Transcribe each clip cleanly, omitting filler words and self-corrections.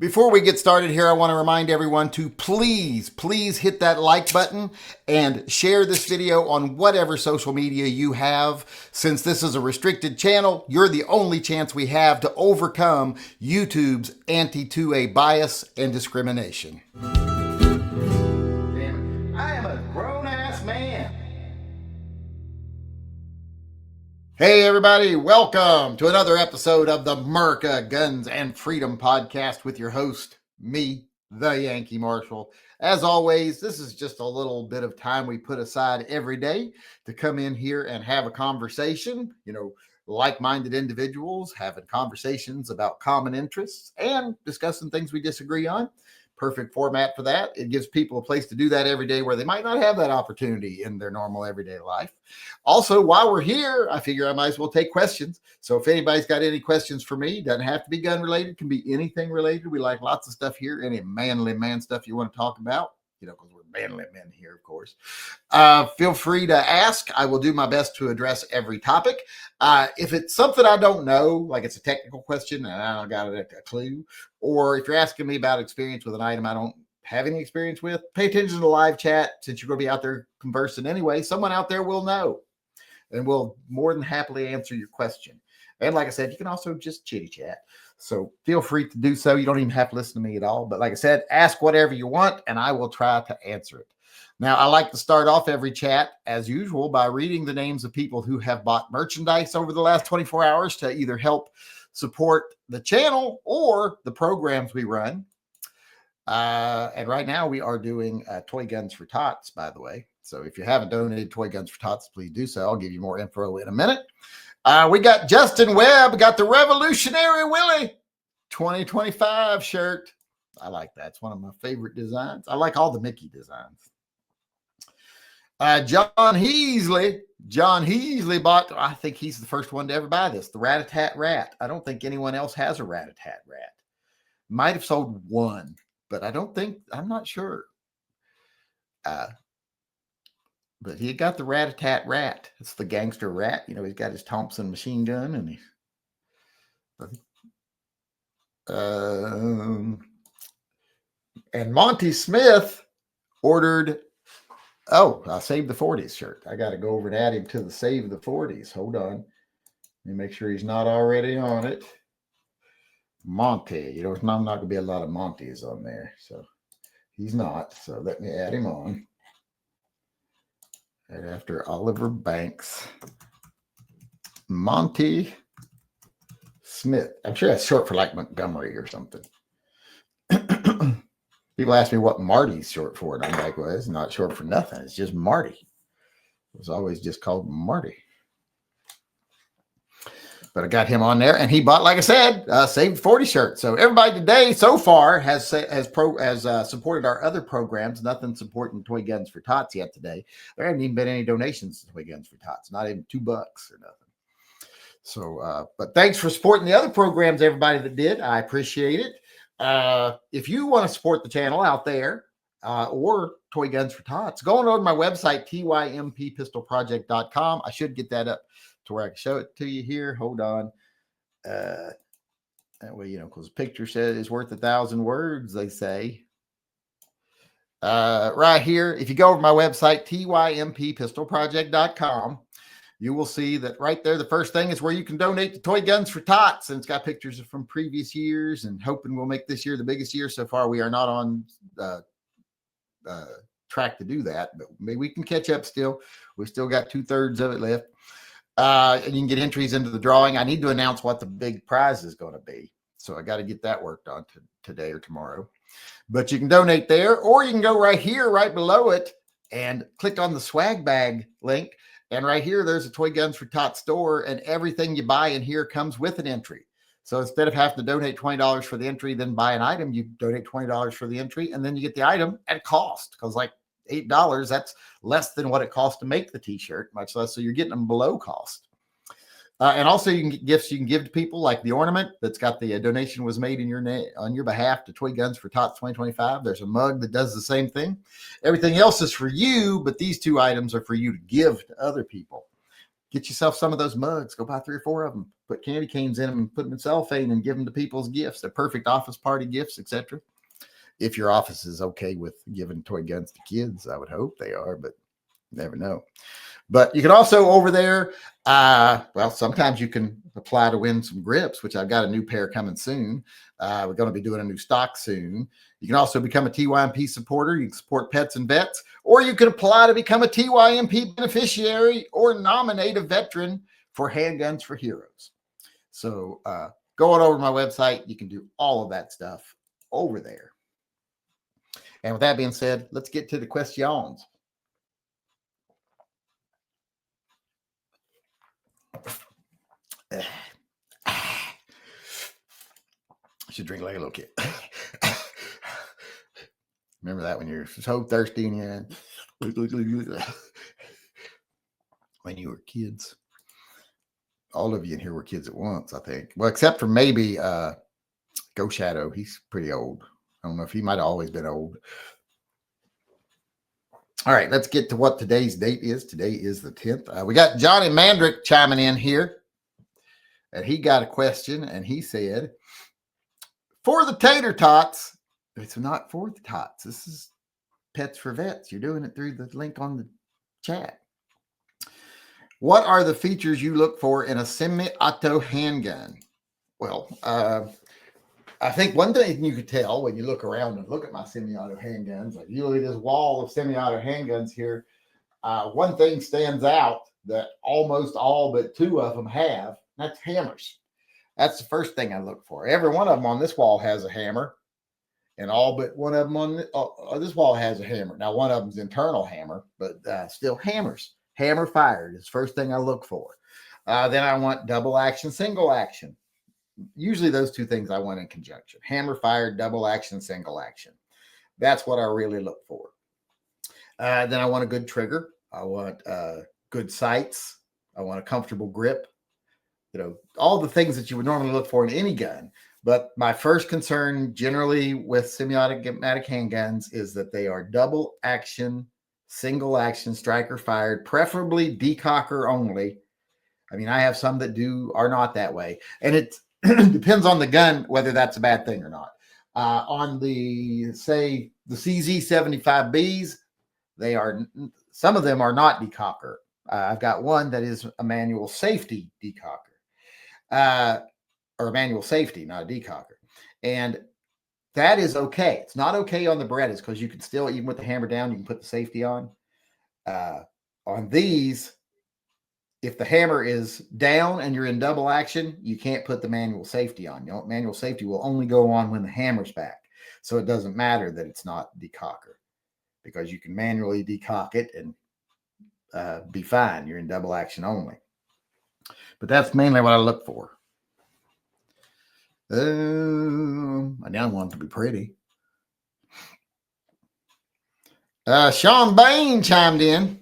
Before we get started here, I want to remind everyone to please hit that like button and share this video on whatever social media you have. Since this is a restricted channel, you're the only chance we have to overcome YouTube's anti-2A bias and discrimination. Damn it. I am a grown-ass man. Hey everybody, welcome to another episode of the America, Guns, and Freedom podcast with your host, me, the Yankee Marshal. As always, this is just a little bit of time we put aside every day to come in here and have a conversation, like-minded individuals having conversations about common interests and discussing things we disagree on. Perfect format for that. It gives people a place to do that every day where they might not have that opportunity in their normal everyday life. Also, while we're here, I figure I might as well take questions. So if anybody's got any questions for me, doesn't have to be gun related, can be anything related. We like lots of stuff here. Any manly man stuff you want to talk about, because we're manly men here, of course. Feel free to ask. I will do my best to address every topic. If it's something I don't know, like it's a technical question and I don't got a clue, or if you're asking me about experience with an item I don't have any experience with, pay attention to the live chat. Since you're going to be out there conversing anyway, someone out there will know and will more than happily answer your question. And like I said, you can also just chitty chat. So feel free to do so. You don't even have to listen to me at all. But like I said, ask whatever you want and I will try to answer it. Now, I like to start off every chat, as usual, by reading the names of people who have bought merchandise over the last 24 hours to either help support the channel or the programs we run. And right now we are doing Toy Guns for Tots, by the way. So if you haven't donated Toy Guns for Tots, please do so. I'll give you more info in a minute. We got Justin Webb, got the Revolutionary Willie 2025 shirt. I like that. It's one of my favorite designs. I like all the Mickey designs. John Heasley bought, I think he's the first one to ever buy this, the Rat-a-Tat Rat. I don't think anyone else has a Rat-a-Tat Rat. Might have sold one, but I'm not sure. But he got the Rat-a-Tat Rat. It's the gangster rat. He's got his Thompson machine gun and Monty Smith ordered, I Save the 40s shirt. I got to go over and add him to the Save the 40s. Hold on. Let me make sure he's not already on it. Monty, there's not going to be a lot of Montys on there. So he's not. So let me add him on. Right after Oliver Banks. Monty Smith. I'm sure that's short for like Montgomery or something. People ask me what Marty's short for, and I'm like, well, it's not short for nothing. It's just Marty. It was always just called Marty. But I got him on there, and he bought, like I said, Save 40 shirt. So everybody today so far has supported our other programs. Nothing supporting Toy Guns for Tots yet today. There haven't even been any donations to Toy Guns for Tots. Not even $2 or nothing. So, but thanks for supporting the other programs, everybody that did. I appreciate it. If you want to support the channel out there or Toy Guns for Tots, go on over to my website, TYMPpistolproject.com. I should get that up to where I can show it to you here. Hold on. That way, because the picture says it's worth 1,000 words, they say. Right here, if you go over to my website, TYMPpistolproject.com, you will see that right there, the first thing is where you can donate to Toy Guns for Tots. And it's got pictures from previous years and hoping we'll make this year the biggest year. So far, we are not on track to do that, but maybe we can catch up still. We still got 2/3 of it left. And you can get entries into the drawing. I need to announce what the big prize is going to be. So I got to get that worked on today or tomorrow. But you can donate there, or you can go right here, right below it, and click on the swag bag link. And right here, there's a Toy Guns for Tots store, and everything you buy in here comes with an entry. So instead of having to donate $20 for the entry, then buy an item, you donate $20 for the entry, and then you get the item at cost. Because like $8, that's less than what it costs to make the t-shirt, much less. So you're getting them below cost. And also you can get gifts you can give to people, like the ornament that's got the donation was made in your name on your behalf to Toy Guns for Tots 2025. There's a mug that does the same thing. Everything else is for you, but these two items are for you to give to other people. Get yourself some of those mugs. Go buy 3 or 4 of them. Put candy canes in them and put them in cellophane and give them to people as gifts. They're perfect office party gifts, etc. If your office is okay with giving toy guns to kids, I would hope they are, but you never know. But you can also over there, sometimes you can apply to win some grips, which I've got a new pair coming soon. We're going to be doing a new stock soon. You can also become a TYMP supporter. You can support pets and vets, or you can apply to become a TYMP beneficiary or nominate a veteran for Handguns for Heroes. So go on over to my website. You can do all of that stuff over there. And with that being said, let's get to the questions. I should drink like a little kid. Remember that when you're so thirsty and you're when you were kids. All of you in here were kids at once, I think. Well, except for maybe Go Shadow. He's pretty old. I don't know if he might have always been old. All right, let's get to what today's date is. Today is the 10th. We got Johnny Mandrick chiming in here. And he got a question, and he said, for the tater tots, it's not for the tots. This is Pets for Vets. You're doing it through the link on the chat. What are the features you look for in a semi-auto handgun? Well, I think one thing you could tell when you look around and look at my semi-auto handguns, like you look at this wall of semi-auto handguns here, one thing stands out that almost all but 2 of them have. That's hammers. That's the first thing I look for. Every one of them on this wall has a hammer, and all but one of them on this wall has a hammer. Now, one of them's internal hammer, but still hammers. Hammer fired is the first thing I look for. Then I want double action, single action. Usually those 2 things I want in conjunction. Hammer fired, double action, single action. That's what I really look for. Then I want a good trigger. I want good sights. I want a comfortable grip. You know, all the things that you would normally look for in any gun. But my first concern generally with semi-automatic handguns is that they are double action, single action, striker fired, preferably decocker only. I mean, I have some that are not that way. And it depends on the gun, whether that's a bad thing or not. On the, say, the CZ75Bs, some of them are not decocker. I've got one that is a manual safety decocker. Or a manual safety, not a decocker. And that is okay. It's not okay on the Berettas because you can still, even with the hammer down, you can put the safety on. On these, if the hammer is down and you're in double action, you can't put the manual safety on. Manual safety will only go on when the hammer's back. So it doesn't matter that it's not decocker because you can manually decock it and be fine. You're in double action only. But that's mainly what I look for. I don't want it to be pretty. Sean Bain chimed in.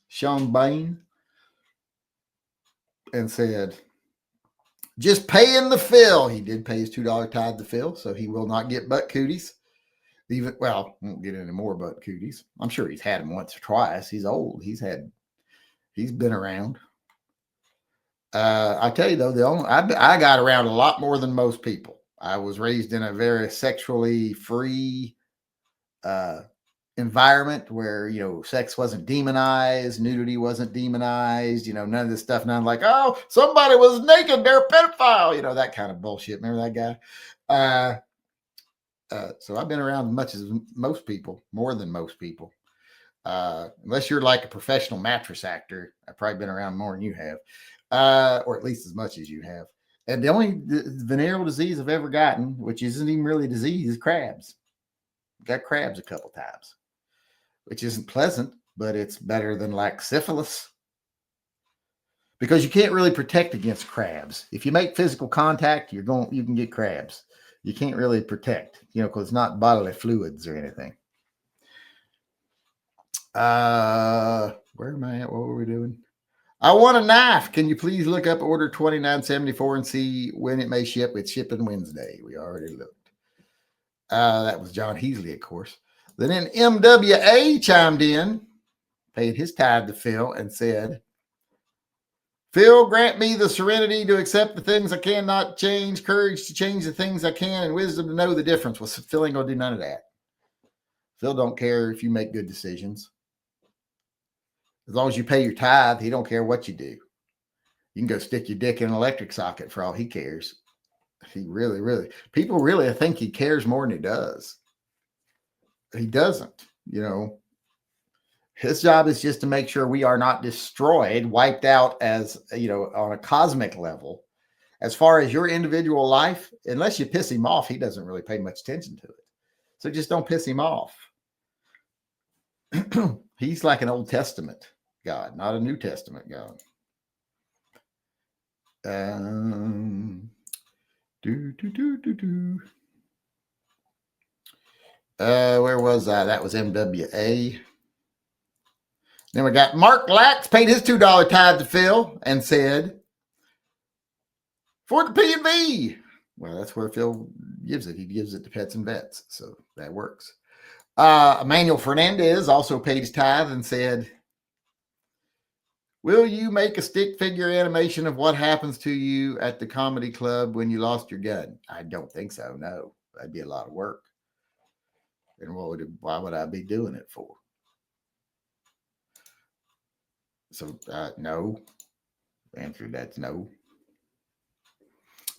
Sean Bain. And said, just paying the fill. He did pay his $2 tithe to Phil, so he will not get butt cooties. Won't get any more butt cooties. I'm sure he's had them once or twice. He's old. He's been around. I tell you though, I got around a lot more than most people. I was raised in a very sexually free environment where, sex wasn't demonized, nudity wasn't demonized, none of this stuff. None like, oh, somebody was naked, they're a pedophile, that kind of bullshit. Remember that guy? So I've been around as much as most people, more than most people. Unless you're like a professional mattress actor, I've probably been around more than you have. Or at least as much as you have. And the only venereal disease I've ever gotten, which isn't even really a disease, is crabs. Got crabs a couple times, which isn't pleasant, but it's better than like syphilis. Because you can't really protect against crabs. If you make physical contact, you can get crabs. You can't really protect, because it's not bodily fluids or anything. Where am I at? What were we doing? I want a knife. Can you please look up order 2974 and see when it may ship? It's shipping Wednesday. We already looked. That was John Heasley, of course. Then MWA chimed in, paid his tithe to Phil, and said, Phil, grant me the serenity to accept the things I cannot change, courage to change the things I can, and wisdom to know the difference. Well, Phil ain't going to do none of that. Phil don't care if you make good decisions. As long as you pay your tithe, he don't care what you do. You can go stick your dick in an electric socket for all he cares. He really, people really think he cares more than he does. He doesn't, His job is just to make sure we are not destroyed, wiped out as, on a cosmic level. As far as your individual life, unless you piss him off, he doesn't really pay much attention to it. So just don't piss him off. He's like an Old Testament God, not a New Testament God. Where was I? That was MWA. Then we got Mark Lax paid his $2 tithe to Phil and said, for the P&V. Well, that's where Phil gives it. He gives it to Pets and Vets. So that works. Emmanuel Fernandez also paid his tithe and said, will you make a stick figure animation of what happens to you at the comedy club when you lost your gun? I don't think so. No, that'd be a lot of work. And why would I be doing it for? So, no. The answer to that's no.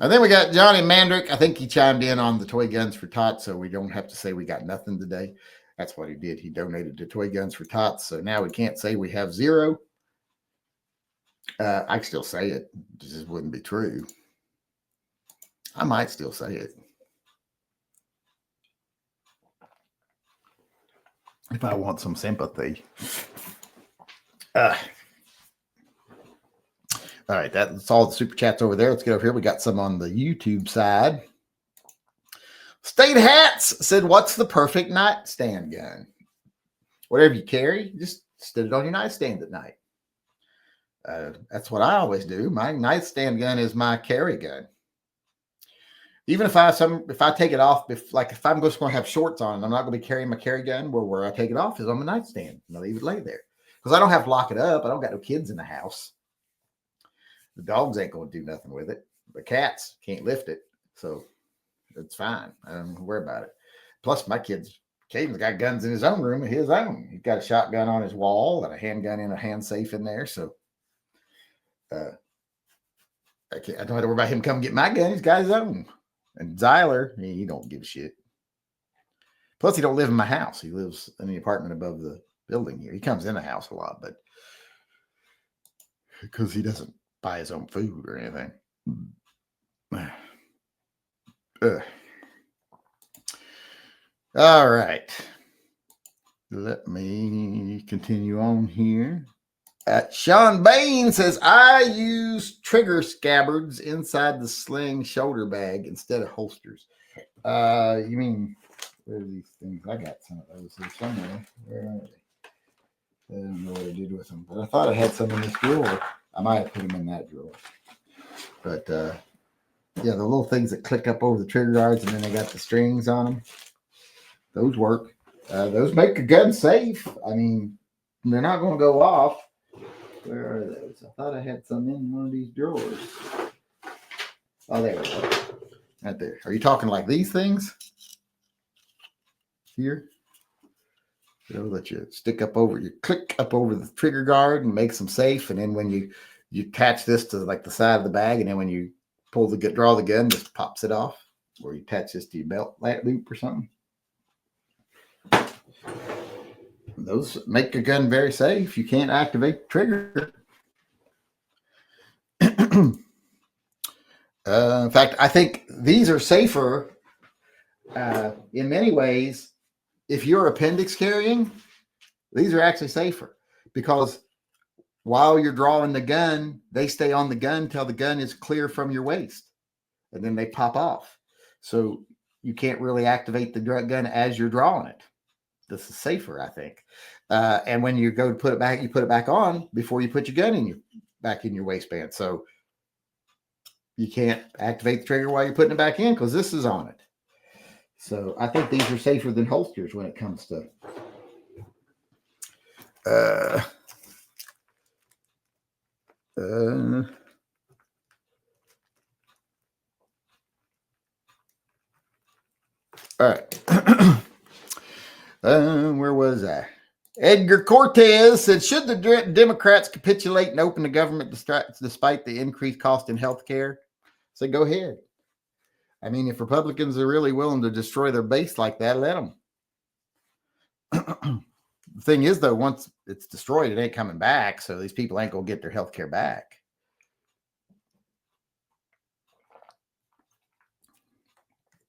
And then we got Johnny Mandrick. I think he chimed in on the Toy Guns for Tots, so we don't have to say we got nothing today. That's what he did. He donated to Toy Guns for Tots, so now we can't say we have zero. I can still say it. It just wouldn't be true. I might still say it. If I want some sympathy. All right, that's all the super chats over there. Let's get over here. We got some on the YouTube side. State Hats said, what's the perfect nightstand gun? Whatever you carry, just set it on your nightstand at night. That's what I always do. My nightstand gun is my carry gun. Even if I take it off, if I'm just going to have shorts on, I'm not going to be carrying my carry gun. Where I take it off is on my nightstand. And I leave it lay there because I don't have to lock it up. I don't got no kids in the house. The dogs ain't going to do nothing with it. The cats can't lift it, so it's fine. I don't have to worry about it. Plus, my kids, Caden's got guns in his own room of his own. He's got a shotgun on his wall and a handgun in a hand safe in there. So I don't have to worry about him coming get my gun. He's got his own. And Zyler, he don't give a shit. Plus, he don't live in my house. He lives in the apartment above the building here. He comes in the house a lot, but because he doesn't buy his own food or anything. All right. Let me continue on here. Sean Bain says, I use trigger scabbards inside the sling shoulder bag instead of holsters. You mean, where are these things? I got some of those here somewhere. Where are they? I don't know what I did with them, but I thought I had some in this drawer. I might have put them in that drawer. But, yeah, the little things that click up over the trigger guards and then they got the strings on them. Those work. Those make a gun safe. I mean, they're not going to go off. Where are those? I thought I had some in one of these drawers. Oh, there we go. Right there. Are you talking like these things? Here? That you stick up over, you click up over the trigger guard and makes them safe. And then when you attach this to like the side of the bag, and then when you draw the gun, just pops it off. Or you attach this to your belt loop or something. Those make a gun very safe. You can't activate the trigger. In fact, I think these are safer in many ways. If you're appendix carrying, these are actually safer because while you're drawing the gun, they stay on the gun till the gun is clear from your waist, and then they pop off. So you can't really activate the gun as you're drawing it. This is safer, I think. And when you go to put it back, you put it back on before you put your gun back in your waistband. So you can't activate the trigger while you're putting it back in because this is on it. So I think these are safer than holsters when it comes to All right. Where was I? Edgar Cortez said, should the Democrats capitulate and open the government despite the increased cost in health care? So go ahead. I mean, if Republicans are really willing to destroy their base like that, let them. The thing is, though, once it's destroyed, it ain't coming back. So these people ain't going to get their health care back.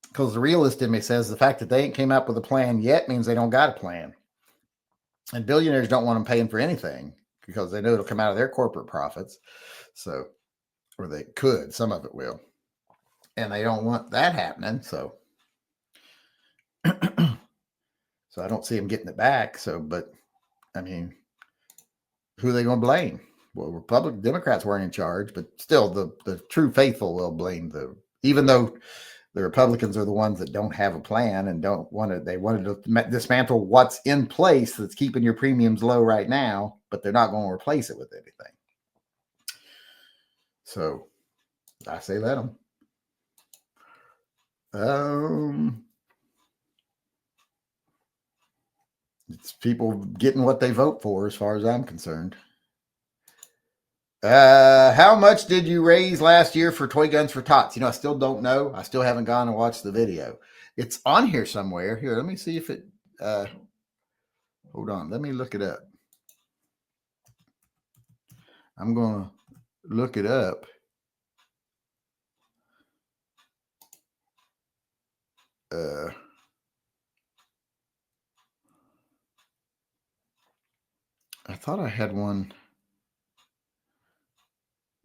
Because the realist in me says the fact that they ain't came up with a plan yet means they don't got a plan. And billionaires don't want them paying for anything because they know it'll come out of their corporate profits. So, or they could, some of it will. And they don't want that happening. So, so I don't see them getting it back. So, but I mean, who are they going to blame? Well, Democrats weren't in charge, but still the true faithful will blame even though the Republicans are the ones that don't have a plan and they wanted to dismantle what's in place that's keeping your premiums low right now, but they're not going to replace it with anything. So I say let them. It's people getting what they vote for as far as I'm concerned. How much did you raise last year for Toy Guns for Tots? I still don't know. I still haven't gone and watched the video. It's on here somewhere. Here, let me see if it, hold on. Let me look it up. I'm going to look it up. I thought I had one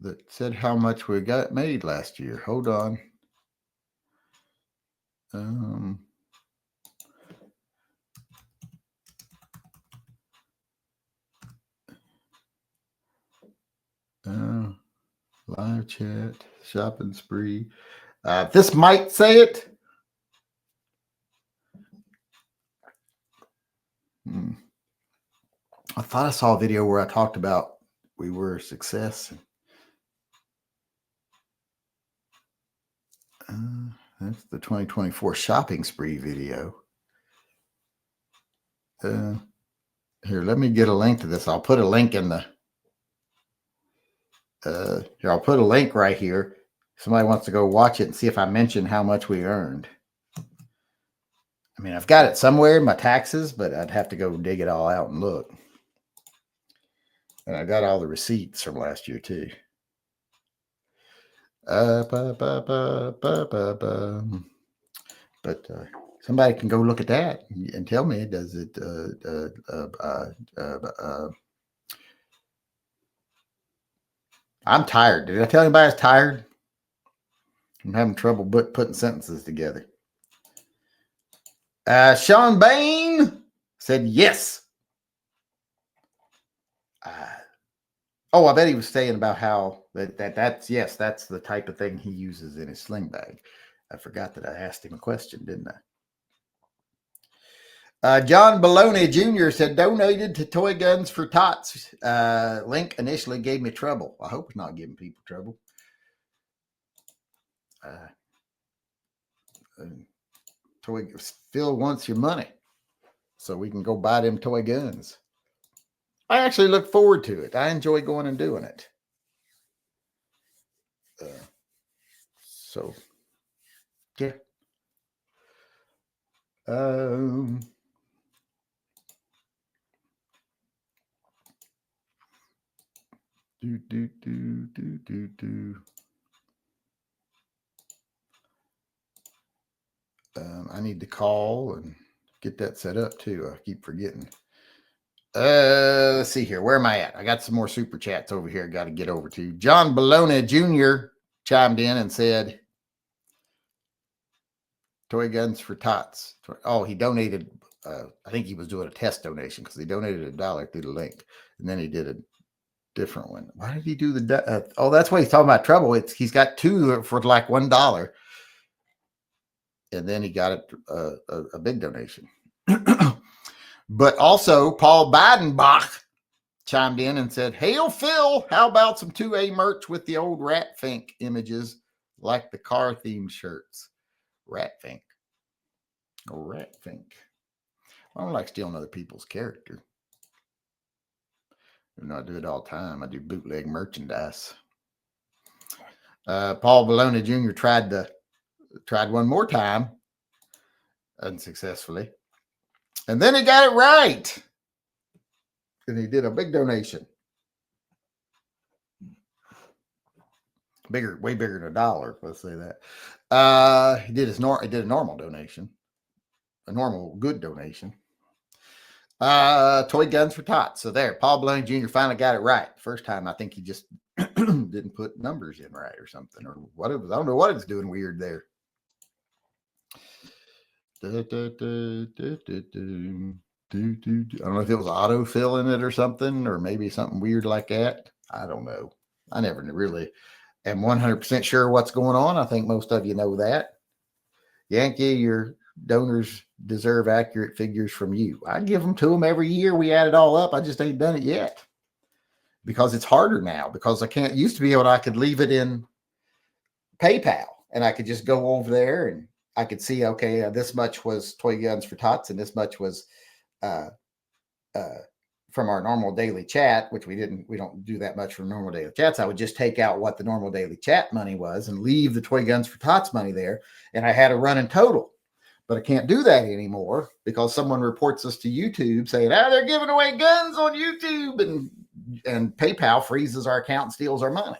that said how much we got made last year. Hold on. Live chat, shopping spree. This might say it. I thought I saw a video where I talked about we were a success. That's the 2024 shopping spree video. Here, let me get a link to this. I'll put a link in the. Here, I'll put a link right here. Somebody wants to go watch it and see if I mention how much we earned. I mean, I've got it somewhere in my taxes, but I'd have to go dig it all out and look. And I got all the receipts from last year too. But somebody can go look at that and tell me, does it? I'm tired. Did I tell anybody I was tired? I'm having trouble putting sentences together. Sean Bain said yes. I bet he was saying about how that's the type of thing he uses in his sling bag. I forgot that I asked him a question, didn't I? John Baloney Jr. said, donated to Toy Guns for Tots. Link initially gave me trouble. I hope it's not giving people trouble. Phil wants your money so we can go buy them toy guns. I actually look forward to it. I enjoy going and doing it. So, yeah. I need to call and get that set up too. I keep forgetting. Let's see here. Where am I at? I got some more super chats over here. Got to get over to. John Bologna Jr. chimed in and said, Toy Guns for Tots. Oh, he donated. I think he was doing a test donation because he donated $1 through the link. And then he did a different one. Why did he do the? That's why he's talking about trouble. He's got two for like $1. And then he got a big donation. But also Paul Beidenbach chimed in and said, "Hail Phil, how about some 2A merch with the old Rat Fink images like the car themed shirts?" Rat Fink. Oh, Rat Fink. I don't like stealing other people's character. I do it all the time. I do bootleg merchandise. Paul Bologna Jr. tried one more time, unsuccessfully, and then he got it right. And he did a big donation, way bigger than $1. Let's say that. He did a normal donation, a normal good donation. Toy guns for tots. So there, Paul Bologna Jr. finally got it right. First time, I think he just didn't put numbers in right or something, or what it was. I don't know what it's doing weird there. I don't know if it was autofill in it or something, or maybe something weird like that. I don't know. I never really am 100% sure what's going on. I think most of you know that. Yankee, your donors deserve accurate figures from you. I give them to them every year. We add it all up. I just ain't done it yet because it's harder now, because I can't. Used to be able to, I could leave it in PayPal and I could just go over there and I could see, okay, this much was Toy Guns for Tots and this much was from our normal daily chat, which we don't do that much from normal daily chats. I would just take out what the normal daily chat money was and leave the Toy Guns for Tots money there. And I had a running total, but I can't do that anymore because someone reports us to YouTube saying, they're giving away guns on YouTube, and PayPal freezes our account and steals our money,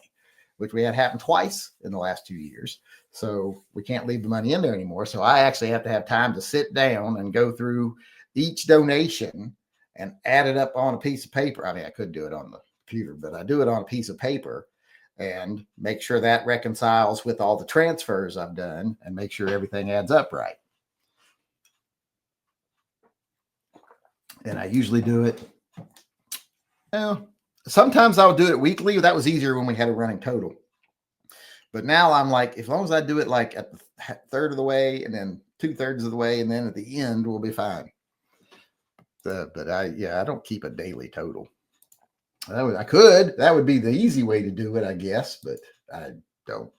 which we had happen twice in the last 2 years. So we can't leave the money in there anymore. So I actually have to have time to sit down and go through each donation and add it up on a piece of paper. I mean, I could do it on the computer, but I do it on a piece of paper and make sure that reconciles with all the transfers I've done and make sure everything adds up right. And I usually do it. Well, sometimes I'll do it weekly. That was easier when we had a running total. But now I'm like, as long as I do it like at the third of the way and then 2/3 of the way, and then at the end, we'll be fine. But I don't keep a daily total. I could. That would be the easy way to do it, I guess, but I don't.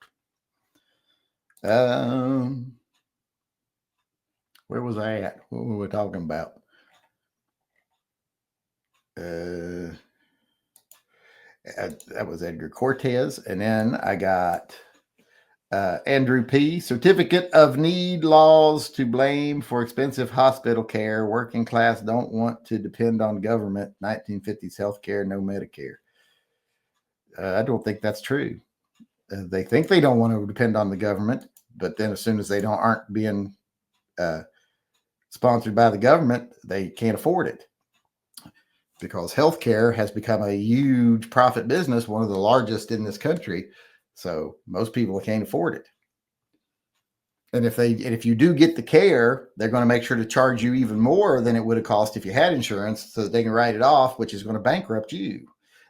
Where was I at? What were we talking about? That was Edgar Cortez, and then I got Andrew P. Certificate of Need laws to blame for expensive hospital care. Working class don't want to depend on government. 1950s healthcare, no Medicare. I don't think that's true. They think they don't want to depend on the government, but then as soon as they aren't being sponsored by the government, they can't afford it, because healthcare has become a huge profit business, one of the largest in this country. So most people can't afford it. And if you do get the care, they're going to make sure to charge you even more than it would have cost if you had insurance, so that they can write it off, which is going to bankrupt you.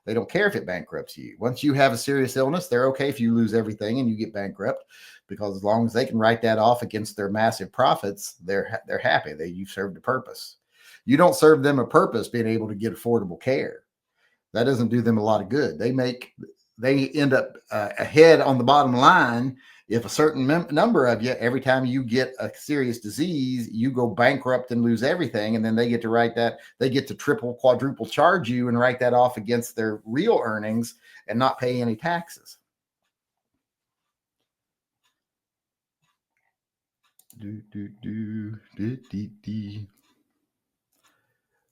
They don't care if it bankrupts you. Once you have a serious illness, they're okay if you lose everything and you get bankrupt, because as long as they can write that off against their massive profits, they're happy. You've served a purpose. You don't serve them a purpose being able to get affordable care. That doesn't do them a lot of good. They end up ahead on the bottom line. If a certain number of you, every time you get a serious disease, you go bankrupt and lose everything, and then they get to write that. They get to triple, quadruple charge you and write that off against their real earnings and not pay any taxes. I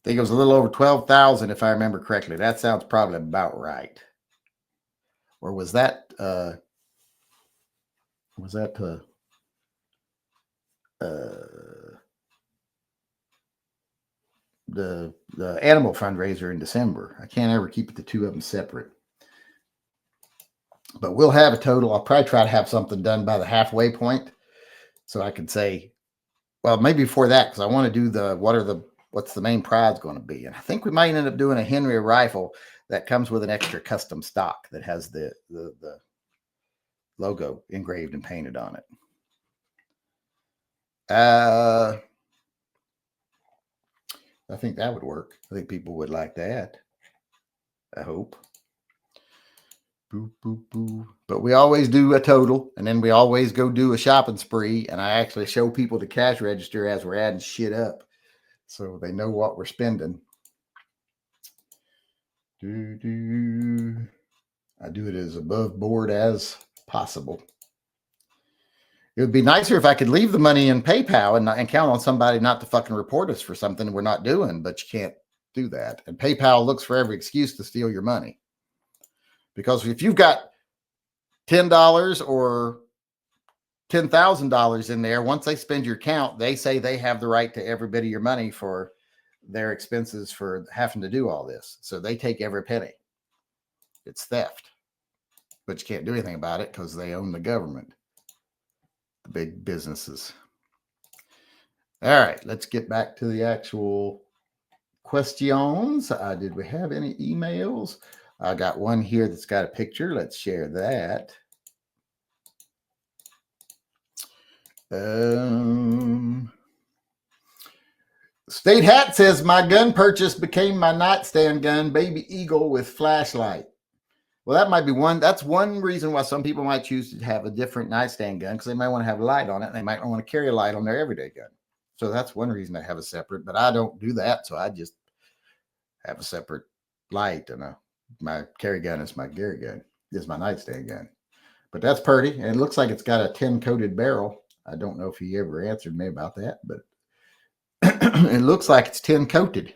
think it was a little over 12,000, if I remember correctly. That sounds probably about right. Or was that the animal fundraiser in December? I can't ever keep the two of them separate. But we'll have a total. I'll probably try to have something done by the halfway point, so I can say, well, maybe before that, because I want to do what's the main prize going to be? And I think we might end up doing a Henry rifle that comes with an extra custom stock that has the logo engraved and painted on it. I think that would work. I think people would like that. I hope. Boo, boo, boo. But we always do a total, and then we always go do a shopping spree, and I actually show people the cash register as we're adding shit up so they know what we're spending. I do it as above board as possible. It would be nicer if I could leave the money in PayPal and count on somebody not to fucking report us for something we're not doing, but you can't do that. And PayPal looks for every excuse to steal your money. Because if you've got $10 or $10,000 in there, once they spend your account, they say they have the right to every bit of your money for their expenses for having to do all this. So they take every penny. It's theft. But you can't do anything about it because they own the government. The big businesses. All right, let's get back to the actual questions. Did we have any emails? I got one here that's got a picture. Let's share that. State Hat says, my gun purchase became my nightstand gun, Baby Eagle with flashlight. Well, that might be one. That's one reason why some people might choose to have a different nightstand gun, because they might want to have a light on it, and they might not want to carry a light on their everyday gun. So that's one reason I have a separate, but I don't do that. So I just have a separate light, and my carry gun is my carry gun, is my nightstand gun. But that's pretty, and it looks like it's got a tin coated barrel. I don't know if he ever answered me about that, but it looks like it's tin coated.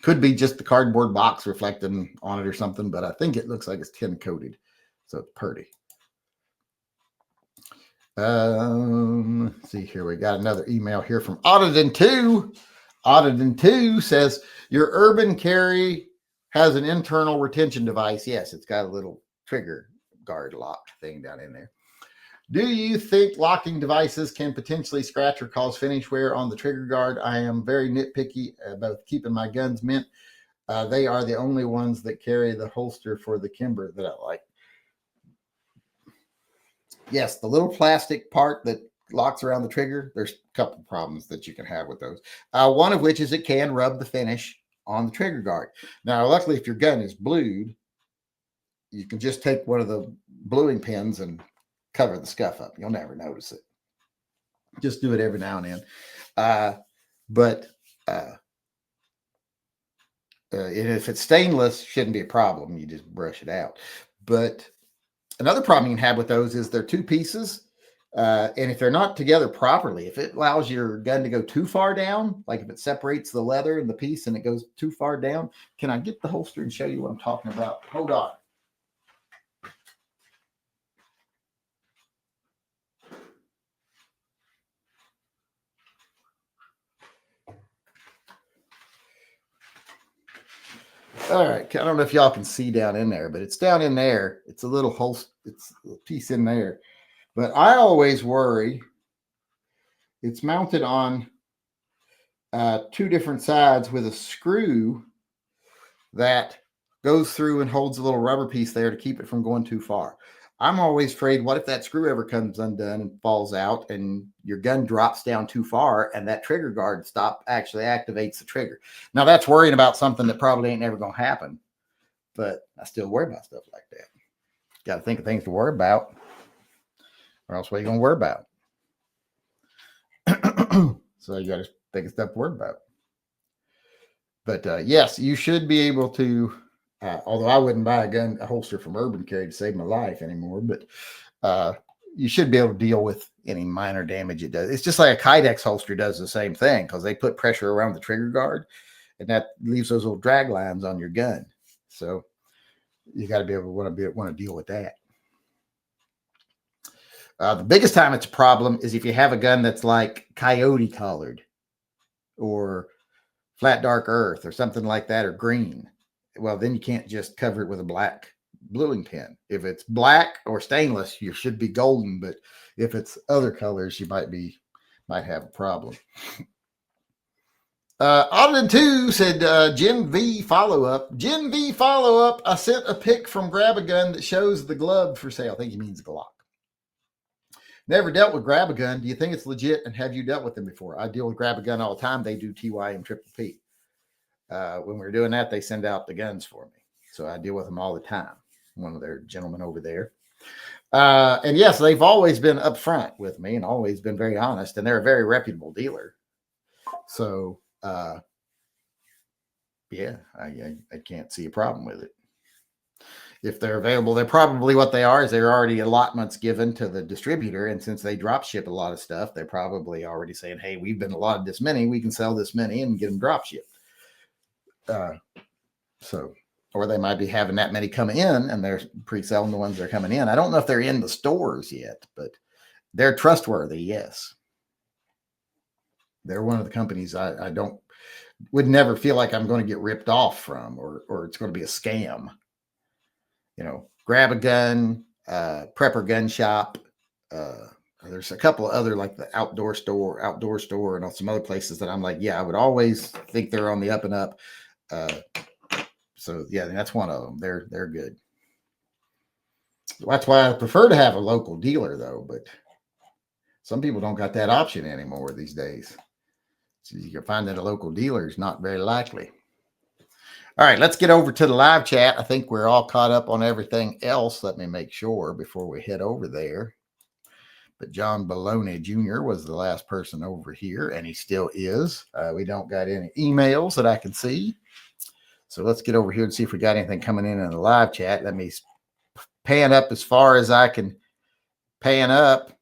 Could be just the cardboard box reflecting on it or something, but I think it looks like it's tin coated. So it's pretty. Let's see here. We got another email here from Audidin2. Audidin2 says, your urban carry has an internal retention device. Yes, it's got a little trigger guard lock thing down in there. Do you think locking devices can potentially scratch or cause finish wear on the trigger guard? I am very nitpicky about keeping my guns mint. They are the only ones that carry the holster for the Kimber that I like. Yes, the little plastic part that locks around the trigger, there's a couple of problems that you can have with those. One of which is it can rub the finish on the trigger guard. Now, luckily, if your gun is blued, you can just take one of the bluing pins and cover the scuff up. You'll never notice it. Just do it every now and then. But if it's stainless, shouldn't be a problem. You just brush it out. But another problem you can have with those is they're two pieces. And if they're not together properly, if it allows your gun to go too far down, like if it separates the leather and the piece and it goes too far down, can I get the holster and show you what I'm talking about? Hold on. All right. I don't know if y'all can see down in there, but it's down in there. It's a little holster. It's a piece in there. But I always worry. It's mounted on two different sides with a screw that goes through and holds a little rubber piece there to keep it from going too far. I'm always afraid, what if that screw ever comes undone and falls out and your gun drops down too far and that trigger guard stop actually activates the trigger? Now, that's worrying about something that probably ain't never going to happen, but I still worry about stuff like that. Got to think of things to worry about, or else what are you going to worry about? So you got to think of stuff to worry about. But yes, you should be able to, although I wouldn't buy a holster from Urban Carry to save my life anymore, but you should be able to deal with any minor damage it does. It's just like a Kydex holster does the same thing, because they put pressure around the trigger guard and that leaves those little drag lines on your gun. So you got to be able to want to deal with that. The biggest time it's a problem is if you have a gun that's like coyote colored or flat dark earth or something like that, or green. Well, then you can't just cover it with a black bluing pin. If it's black or stainless, you should be golden. But if it's other colors, you might have a problem. Auden 2 said, Gen V follow-up. Gen V follow-up. I sent a pic from Grab a Gun that shows the glove for sale. I think he means Glock. Never dealt with Grab a Gun. Do you think it's legit? And have you dealt with them before? I deal with Grab a Gun all the time. They do TYMP. when we're doing that, they send out the guns for me. So I deal with them all the time. One of their gentlemen over there. And yes, they've always been upfront with me and always been very honest, and they're a very reputable dealer. So, yeah, I can't see a problem with it. If they're available, they're probably what they are is they're already allotments given to the distributor. And since they drop ship a lot of stuff, they're probably already saying, hey, we've been allotted this many, we can sell this many and get them drop shipped. Or they might be having that many come in and they're pre-selling the ones that are coming in. I don't know if they're in the stores yet, but they're trustworthy. Yes. They're one of the companies I would never feel like I'm going to get ripped off from, or it's going to be a scam. You know, Grab a Gun, Prepper Gun Shop. There's a couple of other, like the outdoor store, and some other places that I'm like, yeah, I would always think they're on the up and up. So yeah, that's one of them. They're good. That's why I prefer to have a local dealer, though. But some people don't got that option anymore these days. So you can find that a local dealer is not very likely. All right, let's get over to the live chat. I think we're all caught up on everything else. Let me make sure before we head over there. But John Baloney Jr. was the last person over here, and he still is. We don't got any emails that I can see. So let's get over here and see if we got anything coming in the live chat. Let me pan up as far as I can pan up.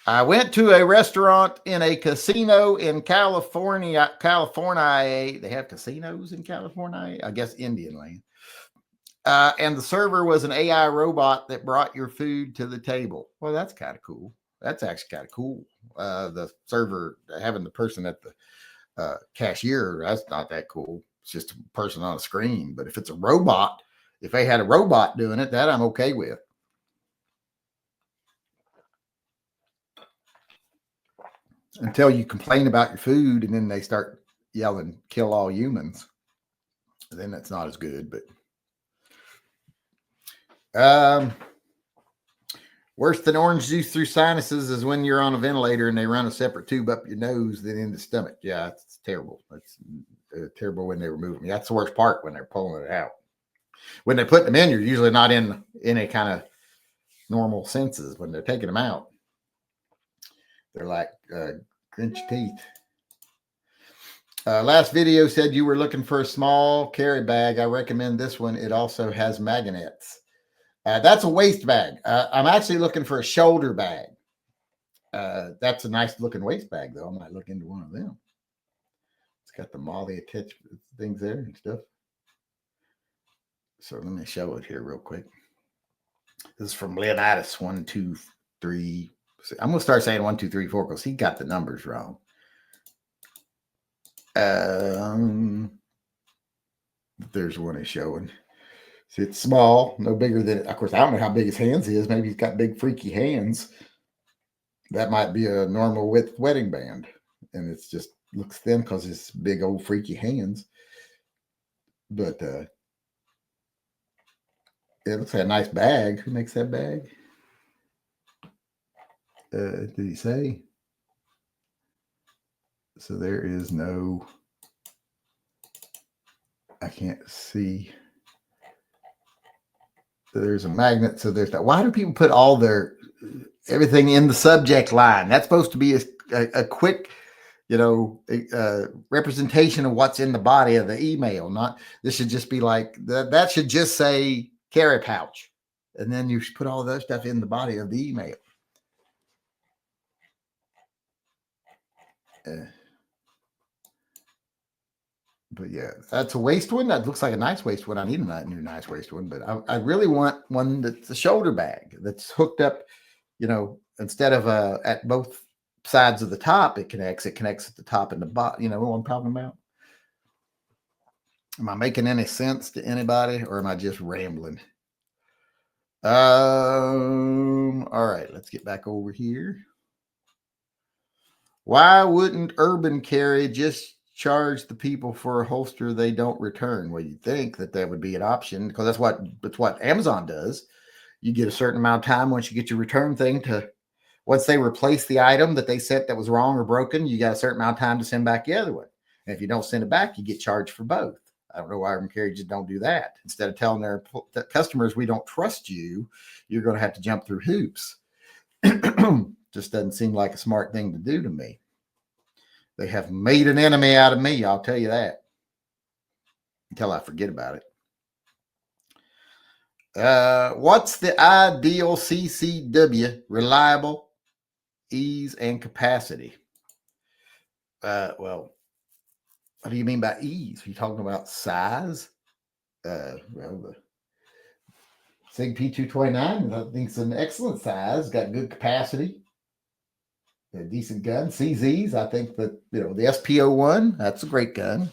I went to a restaurant in a casino in California. They have casinos in California, I guess Indian land. And the server was an AI robot that brought your food to the table. Well, that's kind of cool. That's actually kind of cool. The server, having the person at the cashier, that's not that cool. It's just a person on a screen. But if it's a robot, if they had a robot doing it, that I'm okay with. Until you complain about your food and then they start yelling, kill all humans. Then that's not as good. But worse than orange juice through sinuses is when you're on a ventilator and they run a separate tube up your nose than in the stomach. Yeah, it's terrible. That's terrible when they remove them. That's the worst part when they're pulling it out. When they put them in, you're usually not in any kind of normal senses. When they're taking them out, they're like clench teeth. Last video said you were looking for a small carry bag. I recommend this one. It also has magnets. That's a waist bag. I'm actually looking for a shoulder bag. That's a nice looking waist bag, though. I might look into one of them. It's got the Molly attached things there and stuff. So let me show it here real quick. This is from Leonidas 1, 2, 3. I'm going to start saying 1, 2, 3, 4 because he got the numbers wrong. There's one he's showing. See, it's small, no bigger than, of course, I don't know how big his hands is. Maybe he's got big, freaky hands. That might be a normal width wedding band. And it's just looks thin because it's big, old, freaky hands. But it looks like a nice bag. Who makes that bag? Did he say? So there is no, I can't see. So there's a magnet. So there's that. Why do people put all their everything in the subject line? That's supposed to be a quick, representation of what's in the body of the email. Not, this should just be like that should just say carry pouch. And then you should put all that stuff in the body of the email. But yeah, that's a waist one. That looks like a nice waist one. I need a new nice waist one, but I really want one that's a shoulder bag that's hooked up, instead of at both sides of the top, it connects at the top and the bottom. You know what I'm talking about? Am I making any sense to anybody, or am I just rambling? All right, let's get back over here. Why wouldn't Urban Carry just charge the people for a holster they don't return? Well, you'd think that would be an option, because that's what Amazon does. You get a certain amount of time once you get your return thing to once they replace the item that they sent that was wrong or broken, you got a certain amount of time to send back the other one. And if you don't send it back, you get charged for both. I don't know why urban carriages don't do that. Instead of telling their customers, we don't trust you, you're going to have to jump through hoops. Just doesn't seem like a smart thing to do to me. They have made an enemy out of me, I'll tell you that, until I forget about it. What's the ideal CCW? Reliable, ease, and capacity. Well, what do you mean by ease? Are you talking about size? Well, the SIG P229, I think it's an excellent size, got good capacity, a decent gun. CZs, I think that, the SP01, that's a great gun.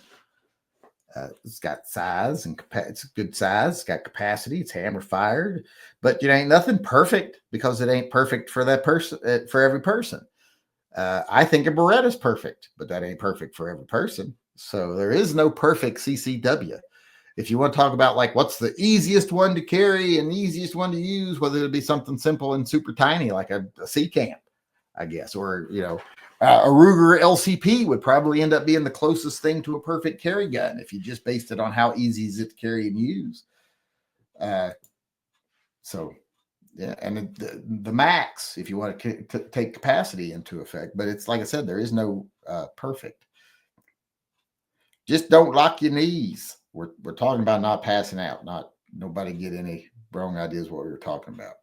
It's got size and it's a good size. It's got capacity. It's hammer fired, but ain't nothing perfect because it ain't perfect for that person, for every person. I think a Beretta's perfect, but that ain't perfect for every person. So there is no perfect CCW. If you want to talk about like what's the easiest one to carry and the easiest one to use, whether it be something simple and super tiny like a C-Camp, I guess, or a Ruger LCP would probably end up being the closest thing to a perfect carry gun if you just based it on how easy is it to carry and use. So yeah, and the max if you want to take capacity into effect, but it's like I said, there is no perfect. Just don't lock your knees. We're talking about not passing out, not nobody get any wrong ideas what we were talking about.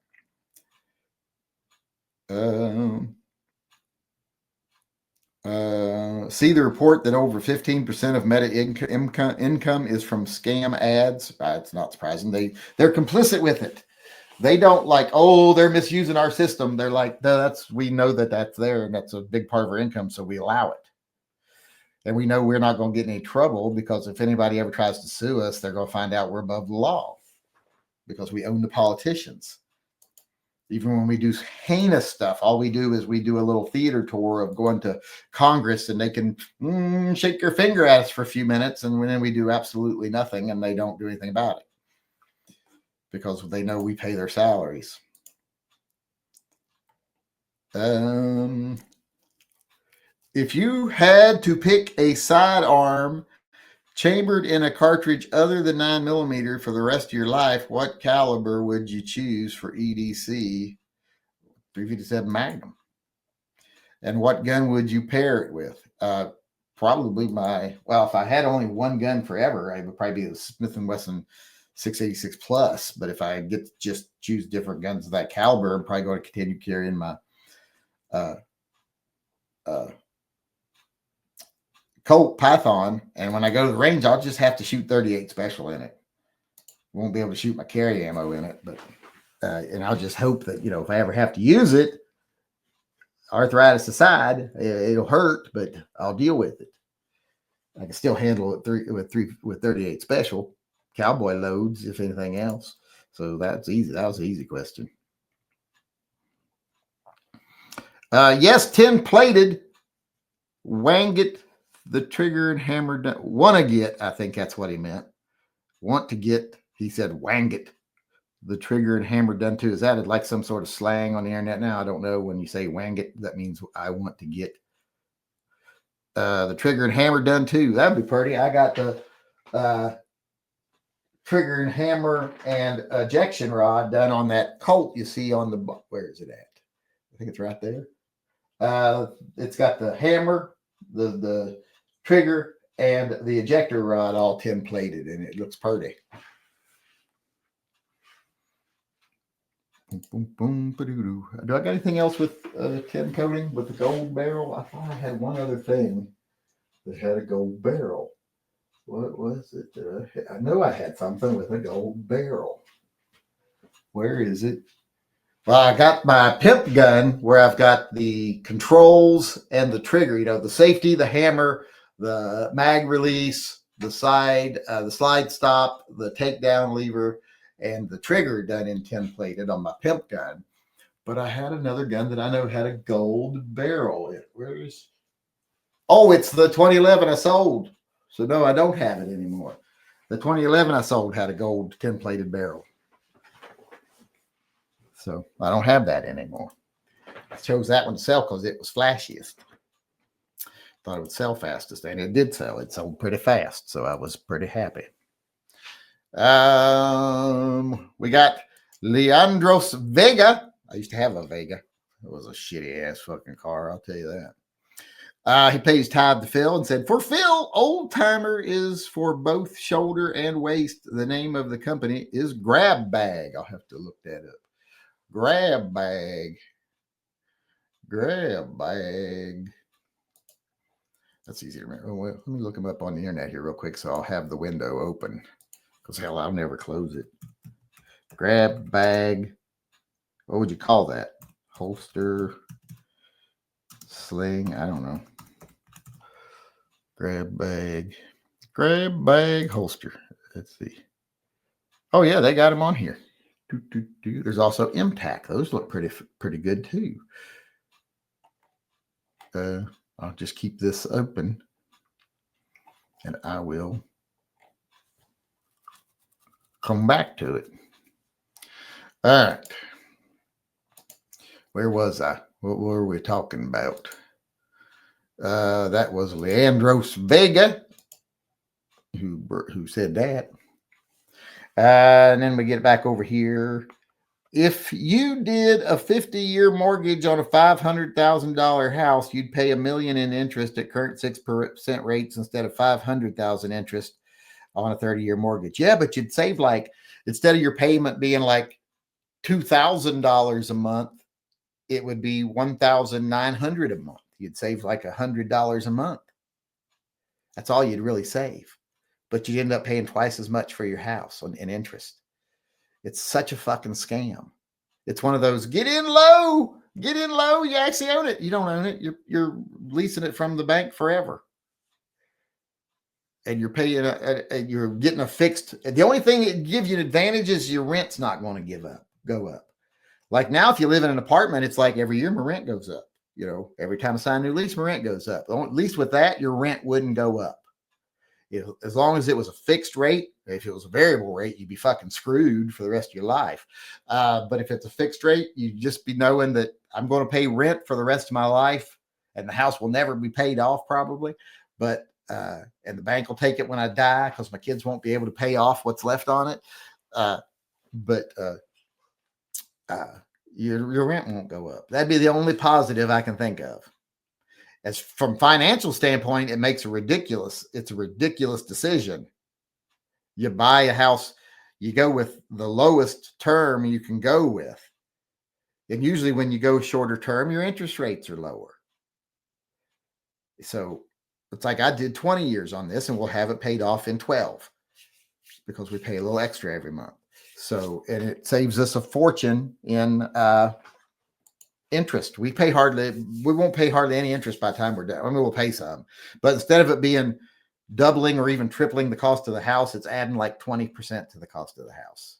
See the report that over 15% of meta income is from scam ads. It's not surprising. They're complicit with it. They don't like, they're misusing our system. They're like, we know that's there and that's a big part of our income, so we allow it. And we know we're not going to get in any trouble because if anybody ever tries to sue us, they're going to find out we're above the law because we own the politicians. Even when we do heinous stuff, all we do is we do a little theater tour of going to Congress and they can shake their finger at us for a few minutes. And then we do absolutely nothing and they don't do anything about it because they know we pay their salaries. If you had to pick a sidearm chambered in a cartridge other than 9mm for the rest of your life, what caliber would you choose for EDC? 357 Magnum. And what gun would you pair it with? Probably if I had only one gun forever, it would probably be the Smith & Wesson 686 Plus. But if I get to just choose different guns of that caliber, I'm probably going to continue carrying my Colt Python, and when I go to the range, I'll just have to shoot 38 special in it. Won't be able to shoot my carry ammo in it, but and I'll just hope that if I ever have to use it, arthritis aside, it'll hurt, but I'll deal with it. I can still handle it with 38 special cowboy loads, if anything else. So that's easy. That was an easy question. Yes, 10 plated. Wang it. The trigger and hammer done. Want to get, I think that's what he meant. Want to get, he said, wang it. The trigger and hammer done too. Is that like some sort of slang on the internet now? I don't know. When you say wang it, that means I want to get the trigger and hammer done too. That'd be pretty. I got the trigger and hammer and ejection rod done on that Colt you see on the, where is it at? I think it's right there. It's got the hammer, the trigger, and the ejector rod all 10 plated, and it looks pretty. Boom, boom, ba-doo-doo. Do I got anything else with 10 coating with the gold barrel? I thought I had one other thing that had a gold barrel. What was it? I know I had something with a gold barrel. Where is it? Well, I got my pimp gun where I've got the controls and the trigger, the safety, the hammer, the mag release, the slide stop, the takedown lever, and the trigger done in 10 plated on my pimp gun. But I had another gun that I know had a gold barrel. It's the 2011 I sold. So no, I don't have it anymore. The 2011 I sold had a gold 10 plated barrel. So I don't have that anymore. I chose that one to sell because it was flashiest. Thought it would sell fastest, and it did sell. It sold pretty fast, so I was pretty happy. We got Leandros Vega. I used to have a Vega. It was a shitty ass fucking car, I'll tell you that. He paid his tithe to Phil and said, for Phil, old timer is for both shoulder and waist. The name of the company is Grab Bag. I'll have to look that up. Grab Bag. Grab Bag. That's easy to remember. Well, let me look them up on the internet here real quick so I'll have the window open. Because hell, I'll never close it. Grab Bag. What would you call that? Holster. Sling. I don't know. Grab bag holster. Let's see. Oh yeah, they got them on here. There's also MTAC. Those look pretty good too. I'll just keep this open, and I will come back to it. All right. Where was I? What were we talking about? That was Leandros Vega who said that. And then we get back over here. If you did a 50-year mortgage on a $500,000 house, you'd pay $1 million in interest at current 6% rates instead of $500,000 interest on a 30-year mortgage. Yeah, but you'd save, like, instead of your payment being like $2,000 a month, it would be $1,900 a month. You'd save like $100 a month. That's all you'd really save. But you'd end up paying twice as much for your house in interest. It's such a fucking scam. It's one of those get in low. You actually own it. You don't own it. You're leasing it from the bank forever. And you're paying, you're getting a fixed. The only thing that gives you an advantage is your rent's not going to go up. Like now, if you live in an apartment, it's like every year my rent goes up. You know, every time I sign a new lease, my rent goes up. At least with that, your rent wouldn't go up. As long as it was a fixed rate, if it was a variable rate, you'd be fucking screwed for the rest of your life. But if it's a fixed rate, you'd just be knowing that I'm going to pay rent for the rest of my life, and the house will never be paid off probably. But and the bank will take it when I die because my kids won't be able to pay off what's left on it. Your rent won't go up. That'd be the only positive I can think of. As from financial standpoint, it makes it's a ridiculous decision. You buy a house, you go with the lowest term you can go with. And usually when you go shorter term, your interest rates are lower. So it's like I did 20 years on this and we'll have it paid off in 12 because we pay a little extra every month. So, and it saves us a fortune in interest. We won't pay hardly any interest by the time we're done. I mean, we'll pay some, but instead of it being doubling or even tripling the cost of the house, it's adding like 20% to the cost of the house.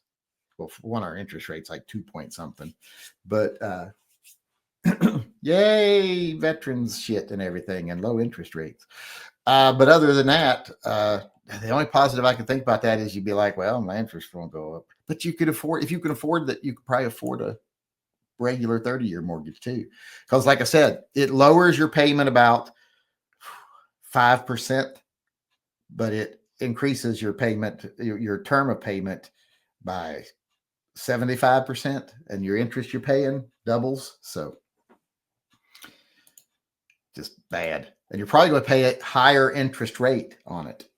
Well, for one, our interest rate's like 2 point something, but yay, veterans shit and everything and low interest rates. But other than that, the only positive I can think about that is you'd be like, well, my interest won't go up. But if you can afford that, you could probably afford a regular 30-year mortgage too. Because like I said, it lowers your payment about 5%, but it increases your payment, your term of payment by 75%, and your interest you're paying doubles. So just bad. And you're probably going to pay a higher interest rate on it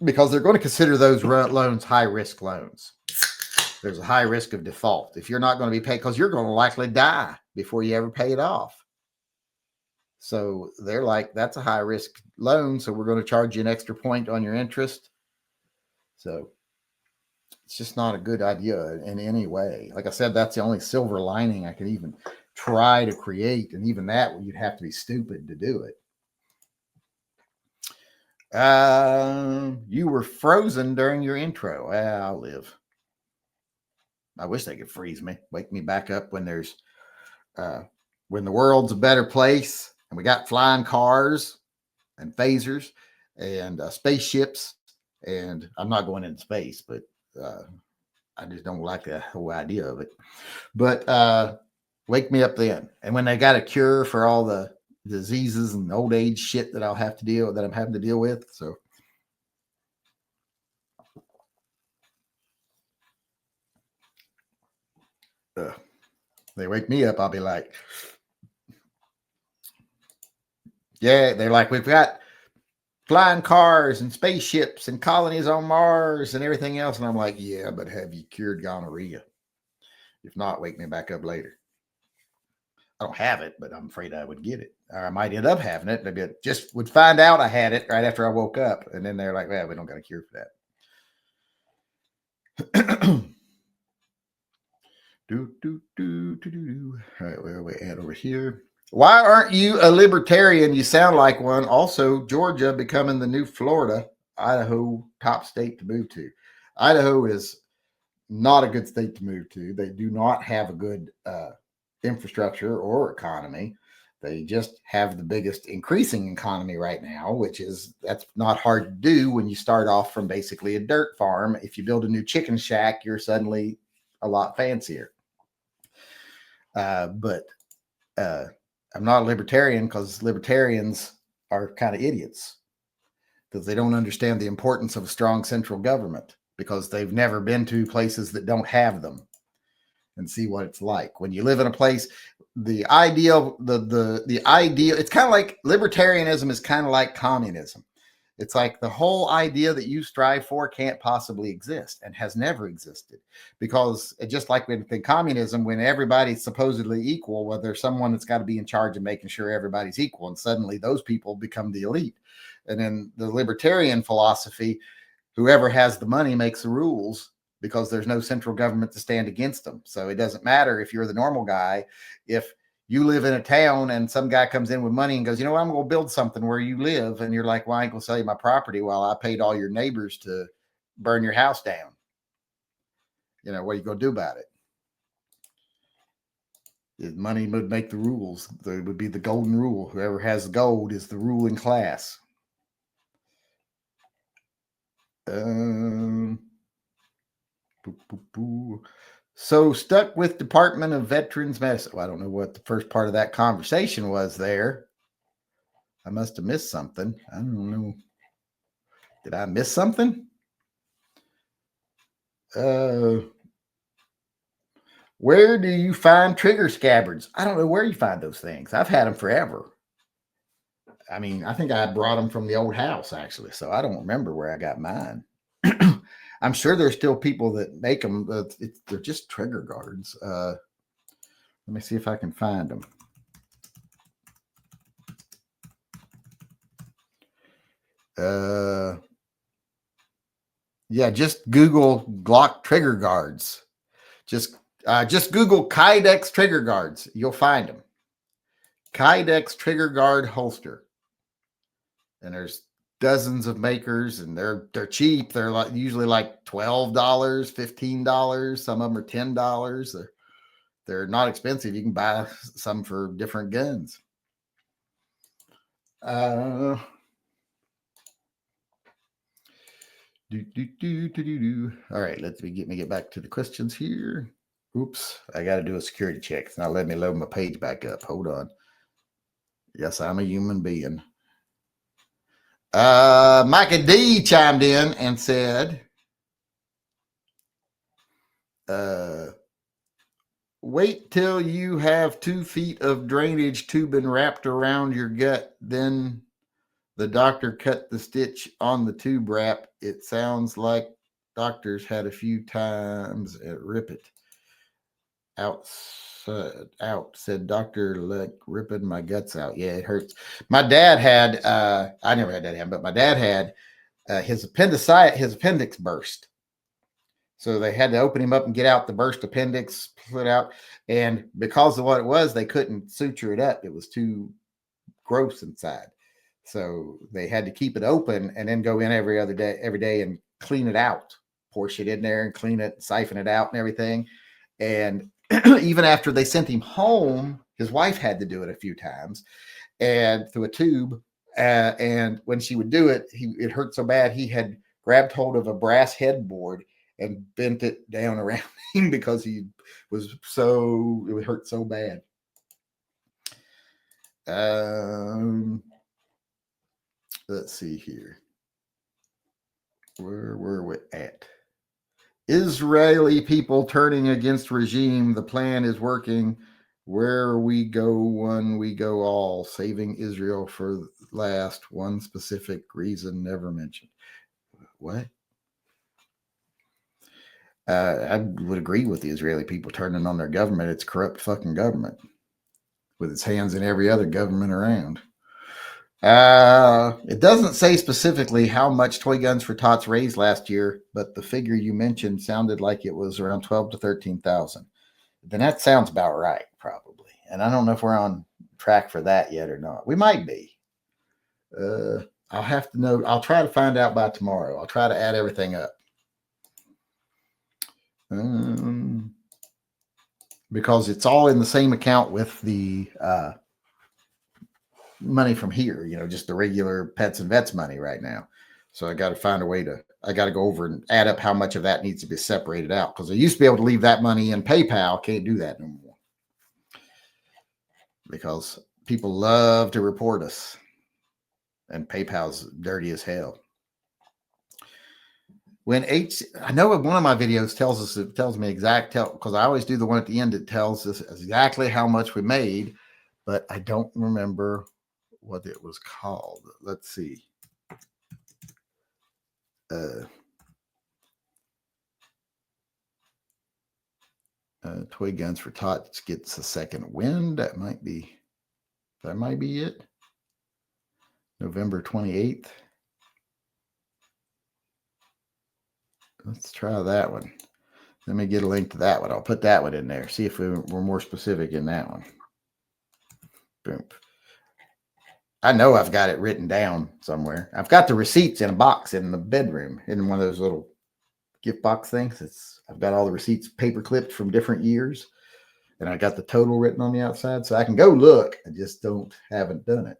because they're going to consider those loans high-risk loans. There's a high risk of default. If you're not going to be paid, because you're going to likely die before you ever pay it off. So they're like, that's a high-risk loan, so we're going to charge you an extra point on your interest. So it's just not a good idea in any way. Like I said, that's the only silver lining I could even try to create, and even that, you'd have to be stupid to do it. You were frozen during your intro. I'll live. I wish they could freeze me, wake me back up when when the world's a better place and we got flying cars and phasers and spaceships. And I'm not going into space, but I just don't like the whole idea of it. But Wake me up then. And when they got a cure for all the diseases and old age shit that I'm having to deal with. So they wake me up, I'll be like, yeah, they're like, we've got flying cars and spaceships and colonies on Mars and everything else. And I'm like, yeah, but have you cured gonorrhea? If not, wake me back up later. I don't have it, but I'm afraid I would get it. Or I might end up having it. Maybe I just would find out I had it right after I woke up. And then they're like, well, we don't got a cure for that. All right, where are we at over here? Why aren't you a libertarian? You sound like one. Also, Georgia becoming the new Florida, Idaho, top state to move to. Idaho is not a good state to move to. They do not have a good infrastructure or economy. They just have the biggest increasing economy right now, that's not hard to do when you start off from basically a dirt farm. If you build a new chicken shack, you're suddenly a lot fancier. But I'm not a libertarian because libertarians are kind of idiots because they don't understand the importance of a strong central government because they've never been to places that don't have them and see what it's like. When you live in a place, the ideal, it's kind of like libertarianism is kind of like communism. It's like the whole idea that you strive for can't possibly exist and has never existed because just like with communism, when everybody's supposedly equal, well, there's someone that's got to be in charge of making sure everybody's equal. And suddenly those people become the elite. And in the libertarian philosophy, whoever has the money makes the rules because there's no central government to stand against them. So it doesn't matter if you're the normal guy. If you live in a town and some guy comes in with money and goes, you know what, I'm going to build something where you live. And you're like, well, I ain't going to sell you my property while I paid all your neighbors to burn your house down. You know, what are you going to do about it? Money would make the rules. There would be the golden rule. Whoever has gold is the ruling class. So stuck with Department of Veterans Medicine. Well, I don't know what the first part of that conversation was there. I must have missed something. I don't know. Did I miss something? Where do you find trigger scabbards? I don't know where you find those things. I've had them forever. I mean, I think I brought them from the old house, actually. So I don't remember where I got mine. I'm sure there's still people that make them, but they're just trigger guards. Let me see if I can find them. Yeah, just Google Glock trigger guards. Just Google Kydex trigger guards. You'll find them. Kydex trigger guard holster. And there's dozens of makers, and they're cheap. They're usually like $12, $15. Some of them are $10. They're not expensive. You can buy some for different guns. All right, let me get back to the questions here. Oops, I got to do a security check. It's not letting me load my page back up. Hold on. Yes, I'm a human being. Micah D chimed in and said, wait till you have 2 feet of drainage tubing wrapped around your gut. Then the doctor cut the stitch on the tube wrap. It sounds like doctors had a few times at rip it out, said doctor, like ripping my guts out. Yeah, it hurts. My dad had, I never had that happen, but my dad had his appendix burst. So they had to open him up and get out the burst appendix, pull it out. And because of what it was, they couldn't suture it up. It was too gross inside. So they had to keep it open and then go in every day and clean it out, pour shit in there and clean it, siphon it out and everything. And even after they sent him home, his wife had to do it a few times and through a tube. And when she would do it, it hurt so bad, he had grabbed hold of a brass headboard and bent it down around him because it hurt so bad. Let's see here. Where were we at? Israeli people turning against regime. The plan is working. Where we go one, we go all. Saving Israel for last. One specific reason never mentioned. What? I would agree with the Israeli people turning on their government. It's corrupt fucking government with its hands in every other government around. It doesn't say specifically how much Toy Guns for Tots raised last year, but the figure you mentioned sounded like it was around 12 to 13,000. Then that sounds about right, probably. And I don't know if we're on track for that yet or not. We might be. I'll have to know. I'll try to find out by tomorrow. I'll try to add everything up. Because it's all in the same account with the money from here, just the regular pets and vets money right now. So I got to find a way I got to go over and add up how much of that needs to be separated out, because I used to be able to leave that money in PayPal. Can't do that no more because people love to report us, and PayPal's dirty as hell. I know one of my videos tells me because I always do the one at the end. It tells us exactly how much we made, but I don't remember what it was called. Let's see. Toy Guns for Tots gets a second wind. That might be it. November 28th. Let's try that one. Let me get a link to that one. I'll put that one in there. See if we're more specific in that one. Boom. I know I've got it written down somewhere. I've got the receipts in a box in the bedroom, in one of those little gift box things. I've got all the receipts paper clipped from different years, and I got the total written on the outside, so I can go look. I just haven't done it.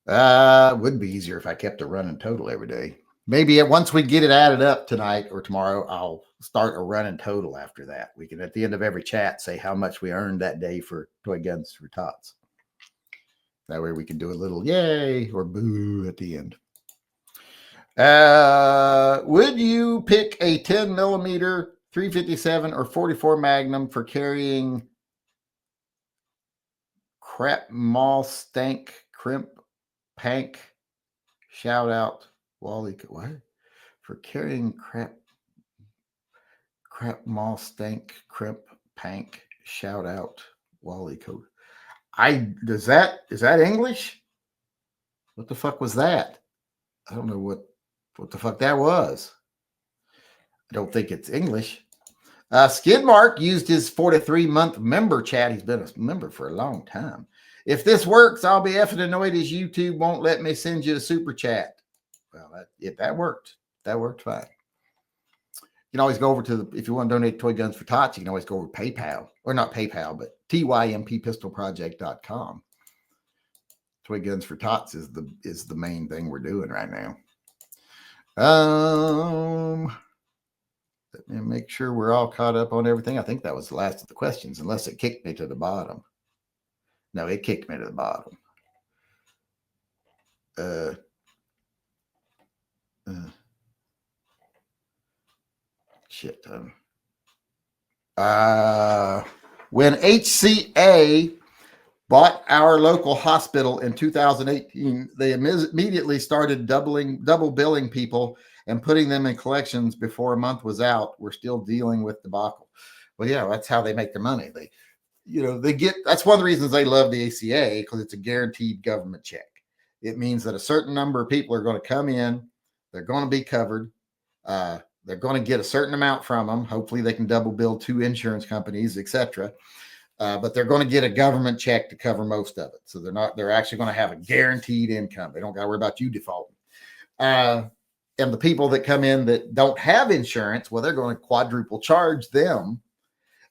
It would be easier if I kept a running total every day. Maybe once we get it added up tonight or tomorrow, I'll start a running total after that. We can, at the end of every chat, say how much we earned that day for Toy Guns for Tots. That way we can do a little yay or boo at the end. Would you pick a 10 millimeter 357 or 44 Magnum for carrying crap mall stank crimp pank? Shout out Wally. What? For carrying crap mall stank crimp pank. Shout out Wally Code. Is that English? What the fuck was that? I don't know what the fuck that was. I don't think it's English. Skidmark used his 43-month member chat. He's been a member for a long time. If this works, I'll be effing annoyed as YouTube won't let me send you a super chat. Well, that worked. That worked fine. You can always go over if you want to donate Toy Guns for Tots, you can always go over PayPal, or not PayPal, but TYMPpistolproject.com. Toy Guns for Tots is the main thing we're doing right now. Let me make sure we're all caught up on everything. I think that was the last of the questions, unless it kicked me to the bottom. No, it kicked me to the bottom. Shit. When HCA bought our local hospital in 2018, they immediately started double billing people and putting them in collections before a month was out. We're still dealing with debacle. Well, yeah, that's how they make their money. That's one of the reasons they love the ACA, because it's a guaranteed government check. It means that a certain number of people are going to come in, they're going to be covered, they're going to get a certain amount from them. Hopefully they can double bill 2 insurance companies, etc. But they're going to get a government check to cover most of it. So they're actually going to have a guaranteed income. They don't got to worry about you defaulting. And the people that come in that don't have insurance, well, they're going to quadruple charge them.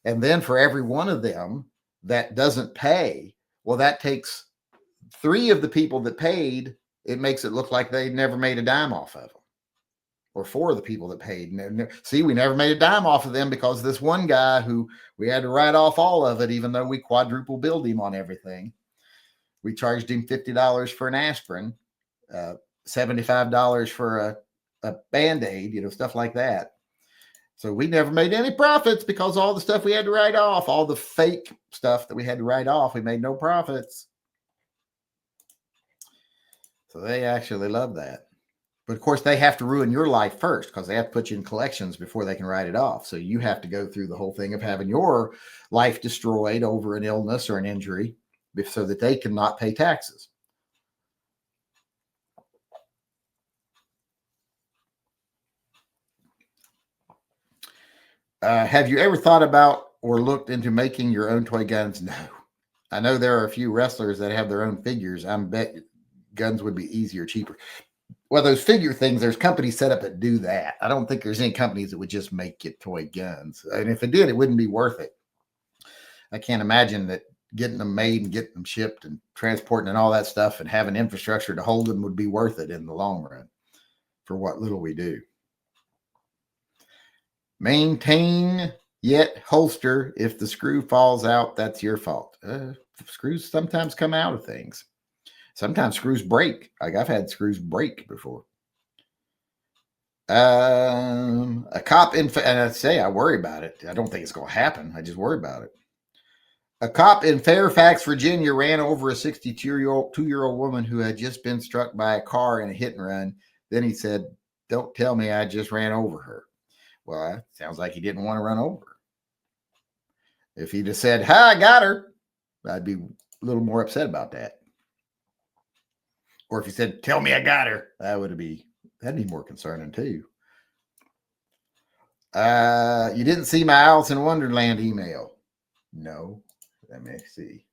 And then for every one of them that doesn't pay, well, that takes 3 of the people that paid. It makes it look like they never made a dime off of them. or 4 of the people that paid. See, we never made a dime off of them because this one guy who we had to write off all of it, even though we quadruple billed him on everything. We charged him $50 for an aspirin, $75 for a Band-Aid, stuff like that. So we never made any profits because all the stuff we had to write off, all the fake stuff that we had to write off, we made no profits. So they actually love that. But of course, they have to ruin your life first because they have to put you in collections before they can write it off. So you have to go through the whole thing of having your life destroyed over an illness or an injury so that they cannot pay taxes. Have you ever thought about or looked into making your own toy guns? No. I know there are a few wrestlers that have their own figures. I bet guns would be easier, cheaper. Well, those figure things, there's companies set up that do that. I don't think there's any companies that would just make you toy guns. And if it did, it wouldn't be worth it. I can't imagine that getting them made and getting them shipped and transporting and all that stuff and having infrastructure to hold them would be worth it in the long run for what little we do. Maintain yet holster. If the screw falls out, that's your fault. Screws sometimes come out of things. Sometimes screws break. Like I've had screws break before. A cop and I say I worry about it. I don't think it's going to happen. I just worry about it. A cop in Fairfax, Virginia, ran over a 62-year-old woman who had just been struck by a car in a hit and run. Then he said, "Don't tell me I just ran over her." Well, it sounds like he didn't want to run over her. If he just said, "Hi, I got her," I'd be a little more upset about that. Or if he said, "Tell me I got her," that'd be more concerning too. You didn't see my Alice in Wonderland email? No. Let me see.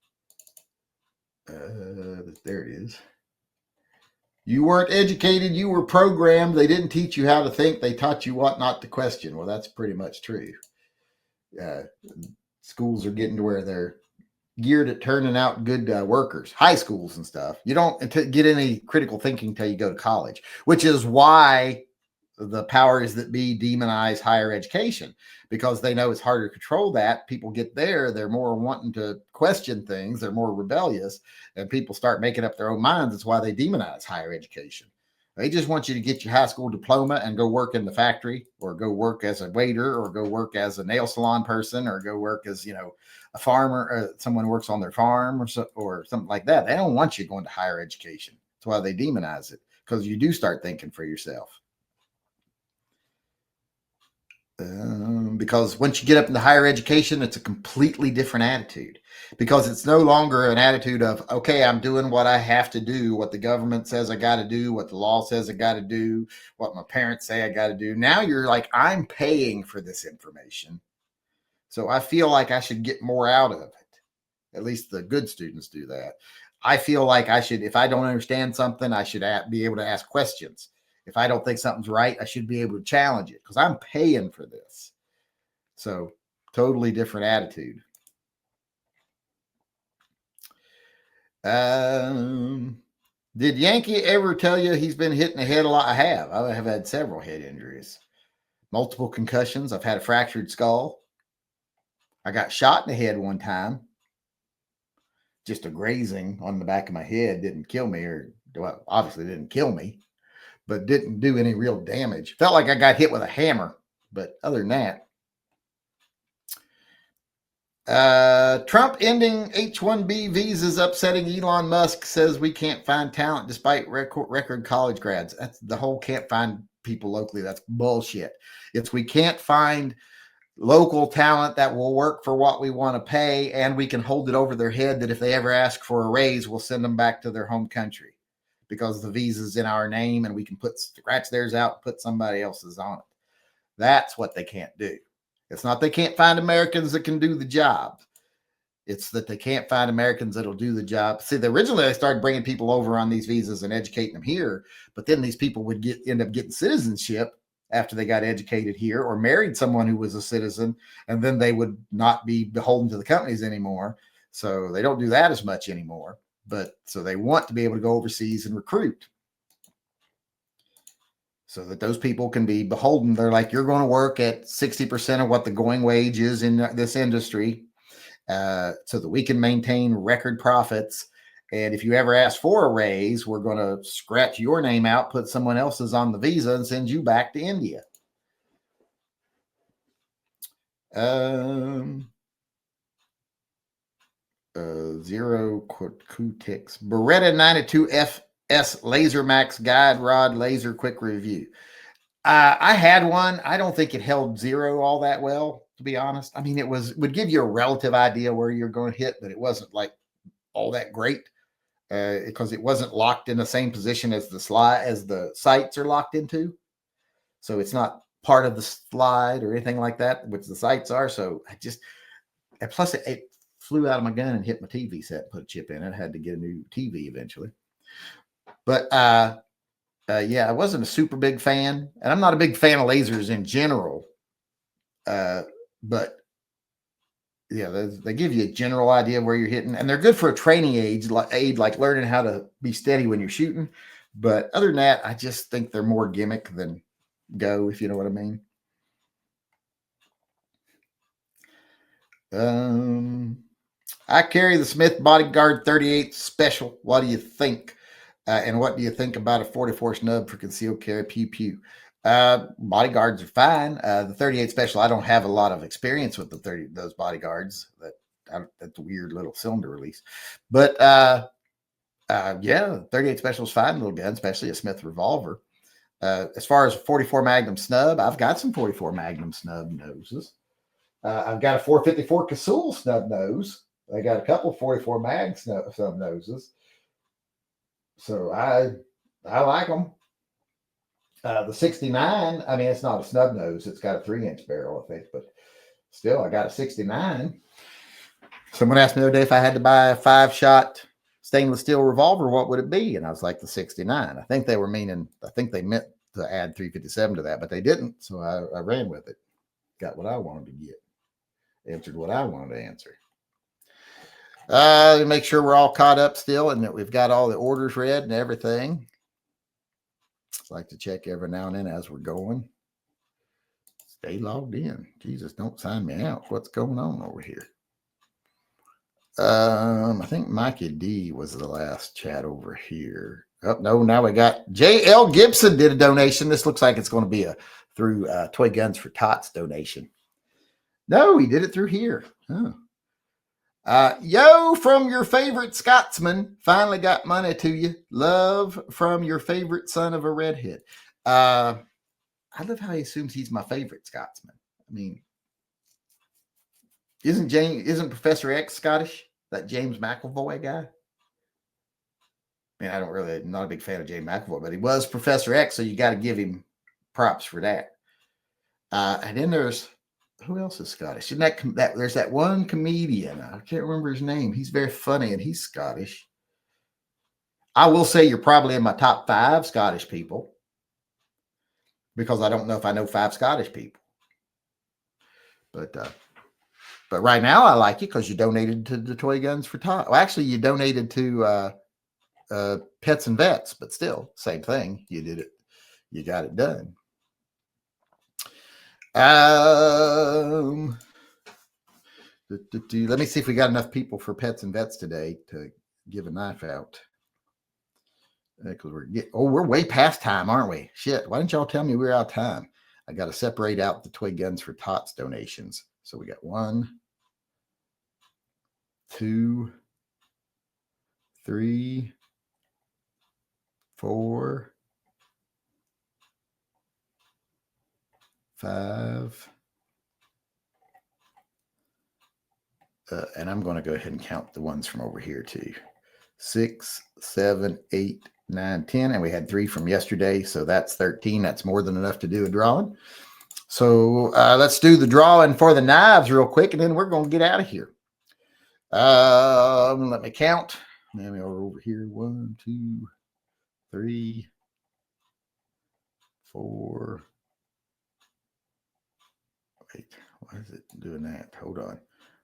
There it is. You weren't educated. You were programmed. They didn't teach you how to think. They taught you what not to question. Well, that's pretty much true. Schools are getting to where they're geared at turning out good workers, high schools and stuff. You don't get any critical thinking until you go to college, which is why the powers that be demonize higher education, because they know it's harder to control that. People get there, they're more wanting to question things, they're more rebellious, and people start making up their own minds. That's why they demonize higher education. They just want you to get your high school diploma and go work in the factory, or go work as a waiter, or go work as a nail salon person, or go work as, a farmer, or someone who works on their farm or something like that. They don't want you going to higher education. That's why they demonize it, because you do start thinking for yourself. Because once you get up into higher education, it's a completely different attitude, because it's no longer an attitude of, okay, I'm doing what I have to do, what the government says I got to do, what the law says I got to do, what my parents say I got to do. Now you're like, I'm paying for this information, so I feel like I should get more out of it. At least the good students do that. I feel like I should, if I don't understand something, I should be able to ask questions. If I don't think something's right, I should be able to challenge it because I'm paying for this. So totally different attitude. Did Yankee ever tell you he's been hit in the head a lot? I have. I have had several head injuries, multiple concussions. I've had a fractured skull. I got shot in the head one time. Just a grazing on the back of my head didn't kill me, or well, obviously didn't kill me, but didn't do any real damage. Felt like I got hit with a hammer, but other than that. Trump ending H-1B visas upsetting Elon Musk, says we can't find talent despite record college grads. That's the whole can't find people locally. That's bullshit. It's we can't find local talent that will work for what we want to pay, and we can hold it over their head that if they ever ask for a raise, we'll send them back to their home country because the visa's in our name and we can scratch theirs out and put somebody else's on it. That's what they can't do. It's not they can't find Americans that can do the job. It's that they can't find Americans that'll do the job. See, originally they started bringing people over on these visas and educating them here, but then these people would end up getting citizenship after they got educated here, or married someone who was a citizen, and then they would not be beholden to the companies anymore. So they don't do that as much anymore. But so they want to be able to go overseas and recruit. so that those people can be beholden. They're like, you're going to work at 60% of what the going wage is in this industry, so that we can maintain record profits. And if you ever ask for a raise, we're going to scratch your name out, put someone else's on the visa, and send you back to India. Zero Q-Tix. Beretta 92 FS Laser Max Guide Rod Laser Quick Review. I had one. I don't think it held zero all that well, to be honest. I mean, would give you a relative idea where you're going to hit, but it wasn't like all that great because it wasn't locked in the same position as the sights are locked into. So it's not part of the slide or anything like that, which the sights are. So plus it flew out of my gun and hit my TV set and put a chip in it. I had to get a new TV eventually. But yeah, I wasn't a super big fan, and I'm not a big fan of lasers in general. But yeah, they give you a general idea of where you're hitting, and they're good for a training aid, like learning how to be steady when you're shooting. But other than that, I just think they're more gimmick than go, if you know what I mean. I carry the Smith Bodyguard 38 Special. What do you think? And what do you think about a 44 snub for concealed carry? Pew pew. Bodyguards are fine. The 38 Special, I don't have a lot of experience with those bodyguards. That's a weird little cylinder release. But yeah, 38 Special is fine, little gun, especially a Smith revolver. As far as 44 Magnum snub, I've got some 44 Magnum snub noses. I've got a 454 Casull snub nose. I got a couple 44 Mag snub noses. So I like them. The 69, I mean, it's not a snub nose. It's got a 3-inch barrel, I think, but still, I got a 69. Someone asked me the other day if I had to buy a 5-shot stainless steel revolver, what would it be? And I was like, the 69. I think they meant to add 357 to that, but they didn't. So I ran with it. Got what I wanted to get. Answered what I wanted to answer. Make sure we're all caught up still and that we've got all the orders read and everything. Like to check every now and then as we're going. Stay logged in. Jesus, don't sign me out. What's going on over here? I think Mikey D was the last chat over here. Oh, no, now we got J.L. Gibson did a donation. This looks like it's going to be through Toy Guns for Tots donation. No, he did it through here. Oh. Yo, from your favorite Scotsman, finally got money to you. Love from your favorite son of a redhead. I love how he assumes he's my favorite Scotsman. I mean, isn't Professor X Scottish? That James McAvoy guy? I mean, I'm not a big fan of James McAvoy, but he was Professor X, so you got to give him props for that. And then who else is Scottish? And there's that one comedian. I can't remember his name. He's very funny and he's Scottish. I will say you're probably in my top 5 Scottish people because I don't know if I know 5 Scottish people. But right now I like you because you donated to the Toy Guns for Tots. Well, actually, you donated to Pets and Vets, but still, same thing. You did it. You got it done. Let me see if we got enough people for Pets and Vets today to give a knife out. Because we're way past time, aren't we? Shit, why didn't y'all tell me we were out of time? I got to separate out the Toy Guns for Tots donations. So we got 1, 2, 3, 4, 5. And I'm going to go ahead and count the ones from over here too. 6, 7, 8, 9, 10. And we had 3 from yesterday. So that's 13. That's more than enough to do a drawing. So let's do the drawing for the knives real quick. And then we're going to get out of here. Let me count. Let me over here. 1, 2, 3, 4. Wait, why is it doing that? Hold on.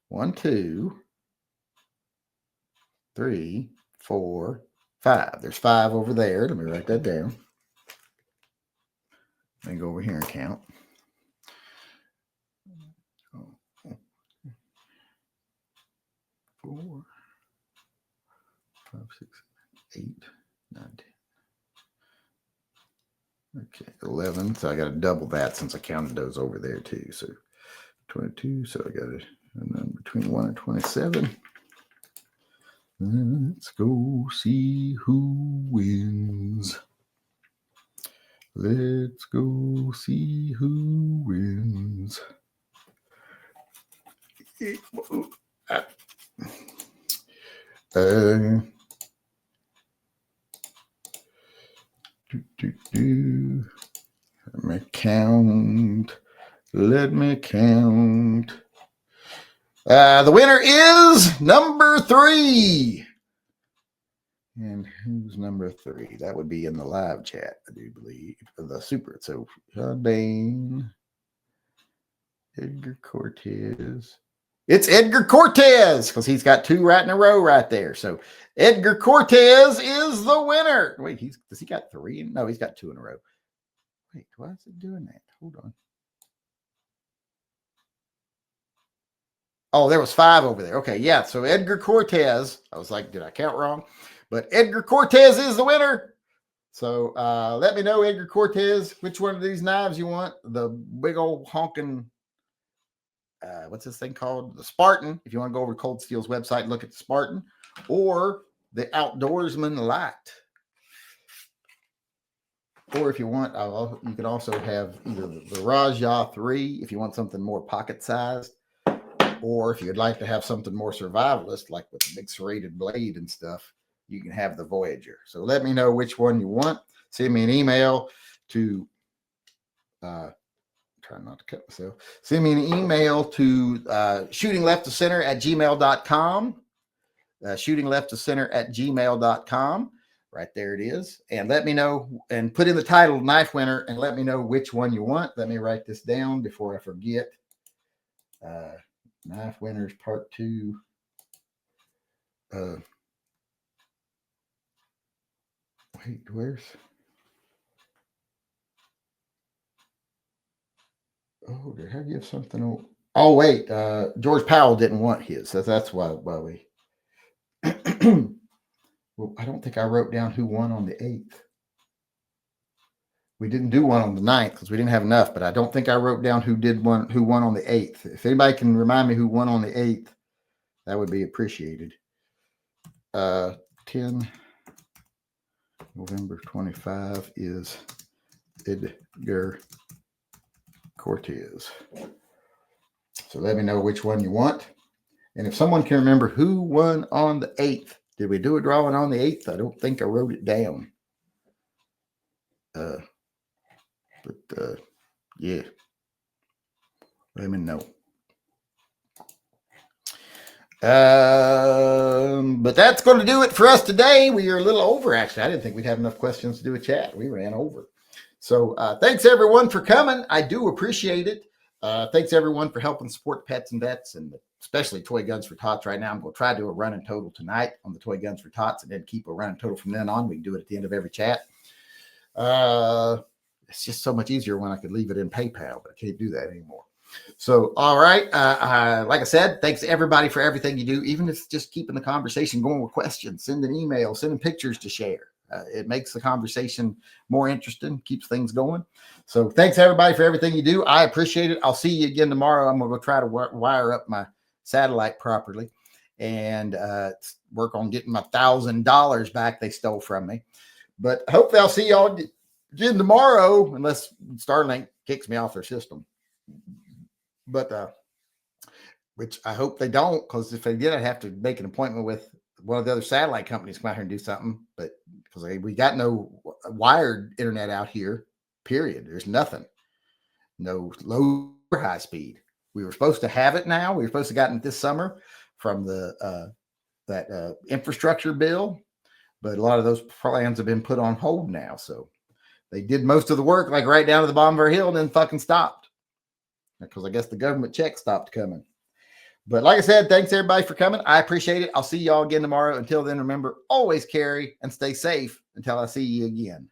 1, 2, 3, 4, 5. There's 5 over there. Let me write that down. Let me go over here and count. 4, 5, 6, 8, 9, 10. Okay, 11. So I got to double that since I counted those over there too. So 22. So I got a number between 1 and 27. Let's go see who wins. Let's go see who wins. Let me count. Let me count. The winner is number 3. And who's number 3? That would be in the live chat, I do believe. The super. So, Dane, Edgar Cortez. It's Edgar Cortez because he's got 2 right in a row right there. So, Edgar Cortez is the winner. Wait, does he got 3? No, he's got 2 in a row. Wait, why is it doing that? Hold on. Oh, there was 5 over there. Okay, yeah. So Edgar Cortez. I was like, did I count wrong? But Edgar Cortez is the winner. So let me know, Edgar Cortez, which one of these knives you want. The big old honking, what's this thing called? The Spartan. If you want to go over to Cold Steel's website and look at the Spartan, or the Outdoorsman Light. Or if you want, you can also have either the Raja 3 if you want something more pocket-sized, or if you'd like to have something more survivalist, like with the big serrated blade and stuff, you can have the Voyager. So let me know which one you want. Send me an email to, try not to cut myself. Send me an email to shootingleftofcenter@gmail.com. Shootingleftofcenter@gmail.com. Right there it is. And let me know, and put in the title Knife Winner, and let me know which one you want. Let me write this down before I forget. Knife Winners Part 2. Wait, where's? Oh, did I give something? Oh, wait. George Powell didn't want his. So that's why we. Well, I don't think I wrote down who won on the 8th. We didn't do one on the 9th because we didn't have enough, but I don't think I wrote down who won on the 8th. If anybody can remind me who won on the 8th, that would be appreciated. 10 November 25 is Edgar Cortez. So let me know which one you want. And if someone can remember who won on the 8th, did we do a drawing on the 8th? I don't think I wrote it down. Yeah, let me know. But that's going to do it for us today. We are a little over, actually. I didn't think we'd have enough questions to do a chat. We ran over. So thanks, everyone, for coming. I do appreciate it. Thanks, everyone, for helping support Pets and Vets, and especially Toy Guns for Tots right now. I'm going to try to do a running total tonight on the Toy Guns for Tots, and then keep a running total from then on. We can do it at the end of every chat. It's just so much easier when I could leave it in PayPal, but I can't do that anymore. So, all right. Like I said, thanks to everybody for everything you do, even if it's just keeping the conversation going with questions, sending emails, sending pictures to share. It makes the conversation more interesting, keeps things going. So thanks, everybody, for everything you do. I appreciate it. I'll see you again tomorrow. I'm going to try to wire up my satellite properly and work on getting my $1,000 back they stole from me. But hopefully I'll see y'all again tomorrow, unless Starlink kicks me off their system. But which I hope they don't, because if they did, I'd have to make an appointment with one of the other satellite companies to come out here and do something. But because we got no wired internet out here, period. There's nothing. No low or high speed. We were supposed to have it now. We were supposed to have gotten it this summer from the that infrastructure bill. But a lot of those plans have been put on hold now. So they did most of the work, like right down to the bottom of our hill, and then fucking stopped. Because I guess the government check stopped coming. But like I said, thanks everybody for coming. I appreciate it. I'll see y'all again tomorrow. Until then, remember, always carry and stay safe until I see you again.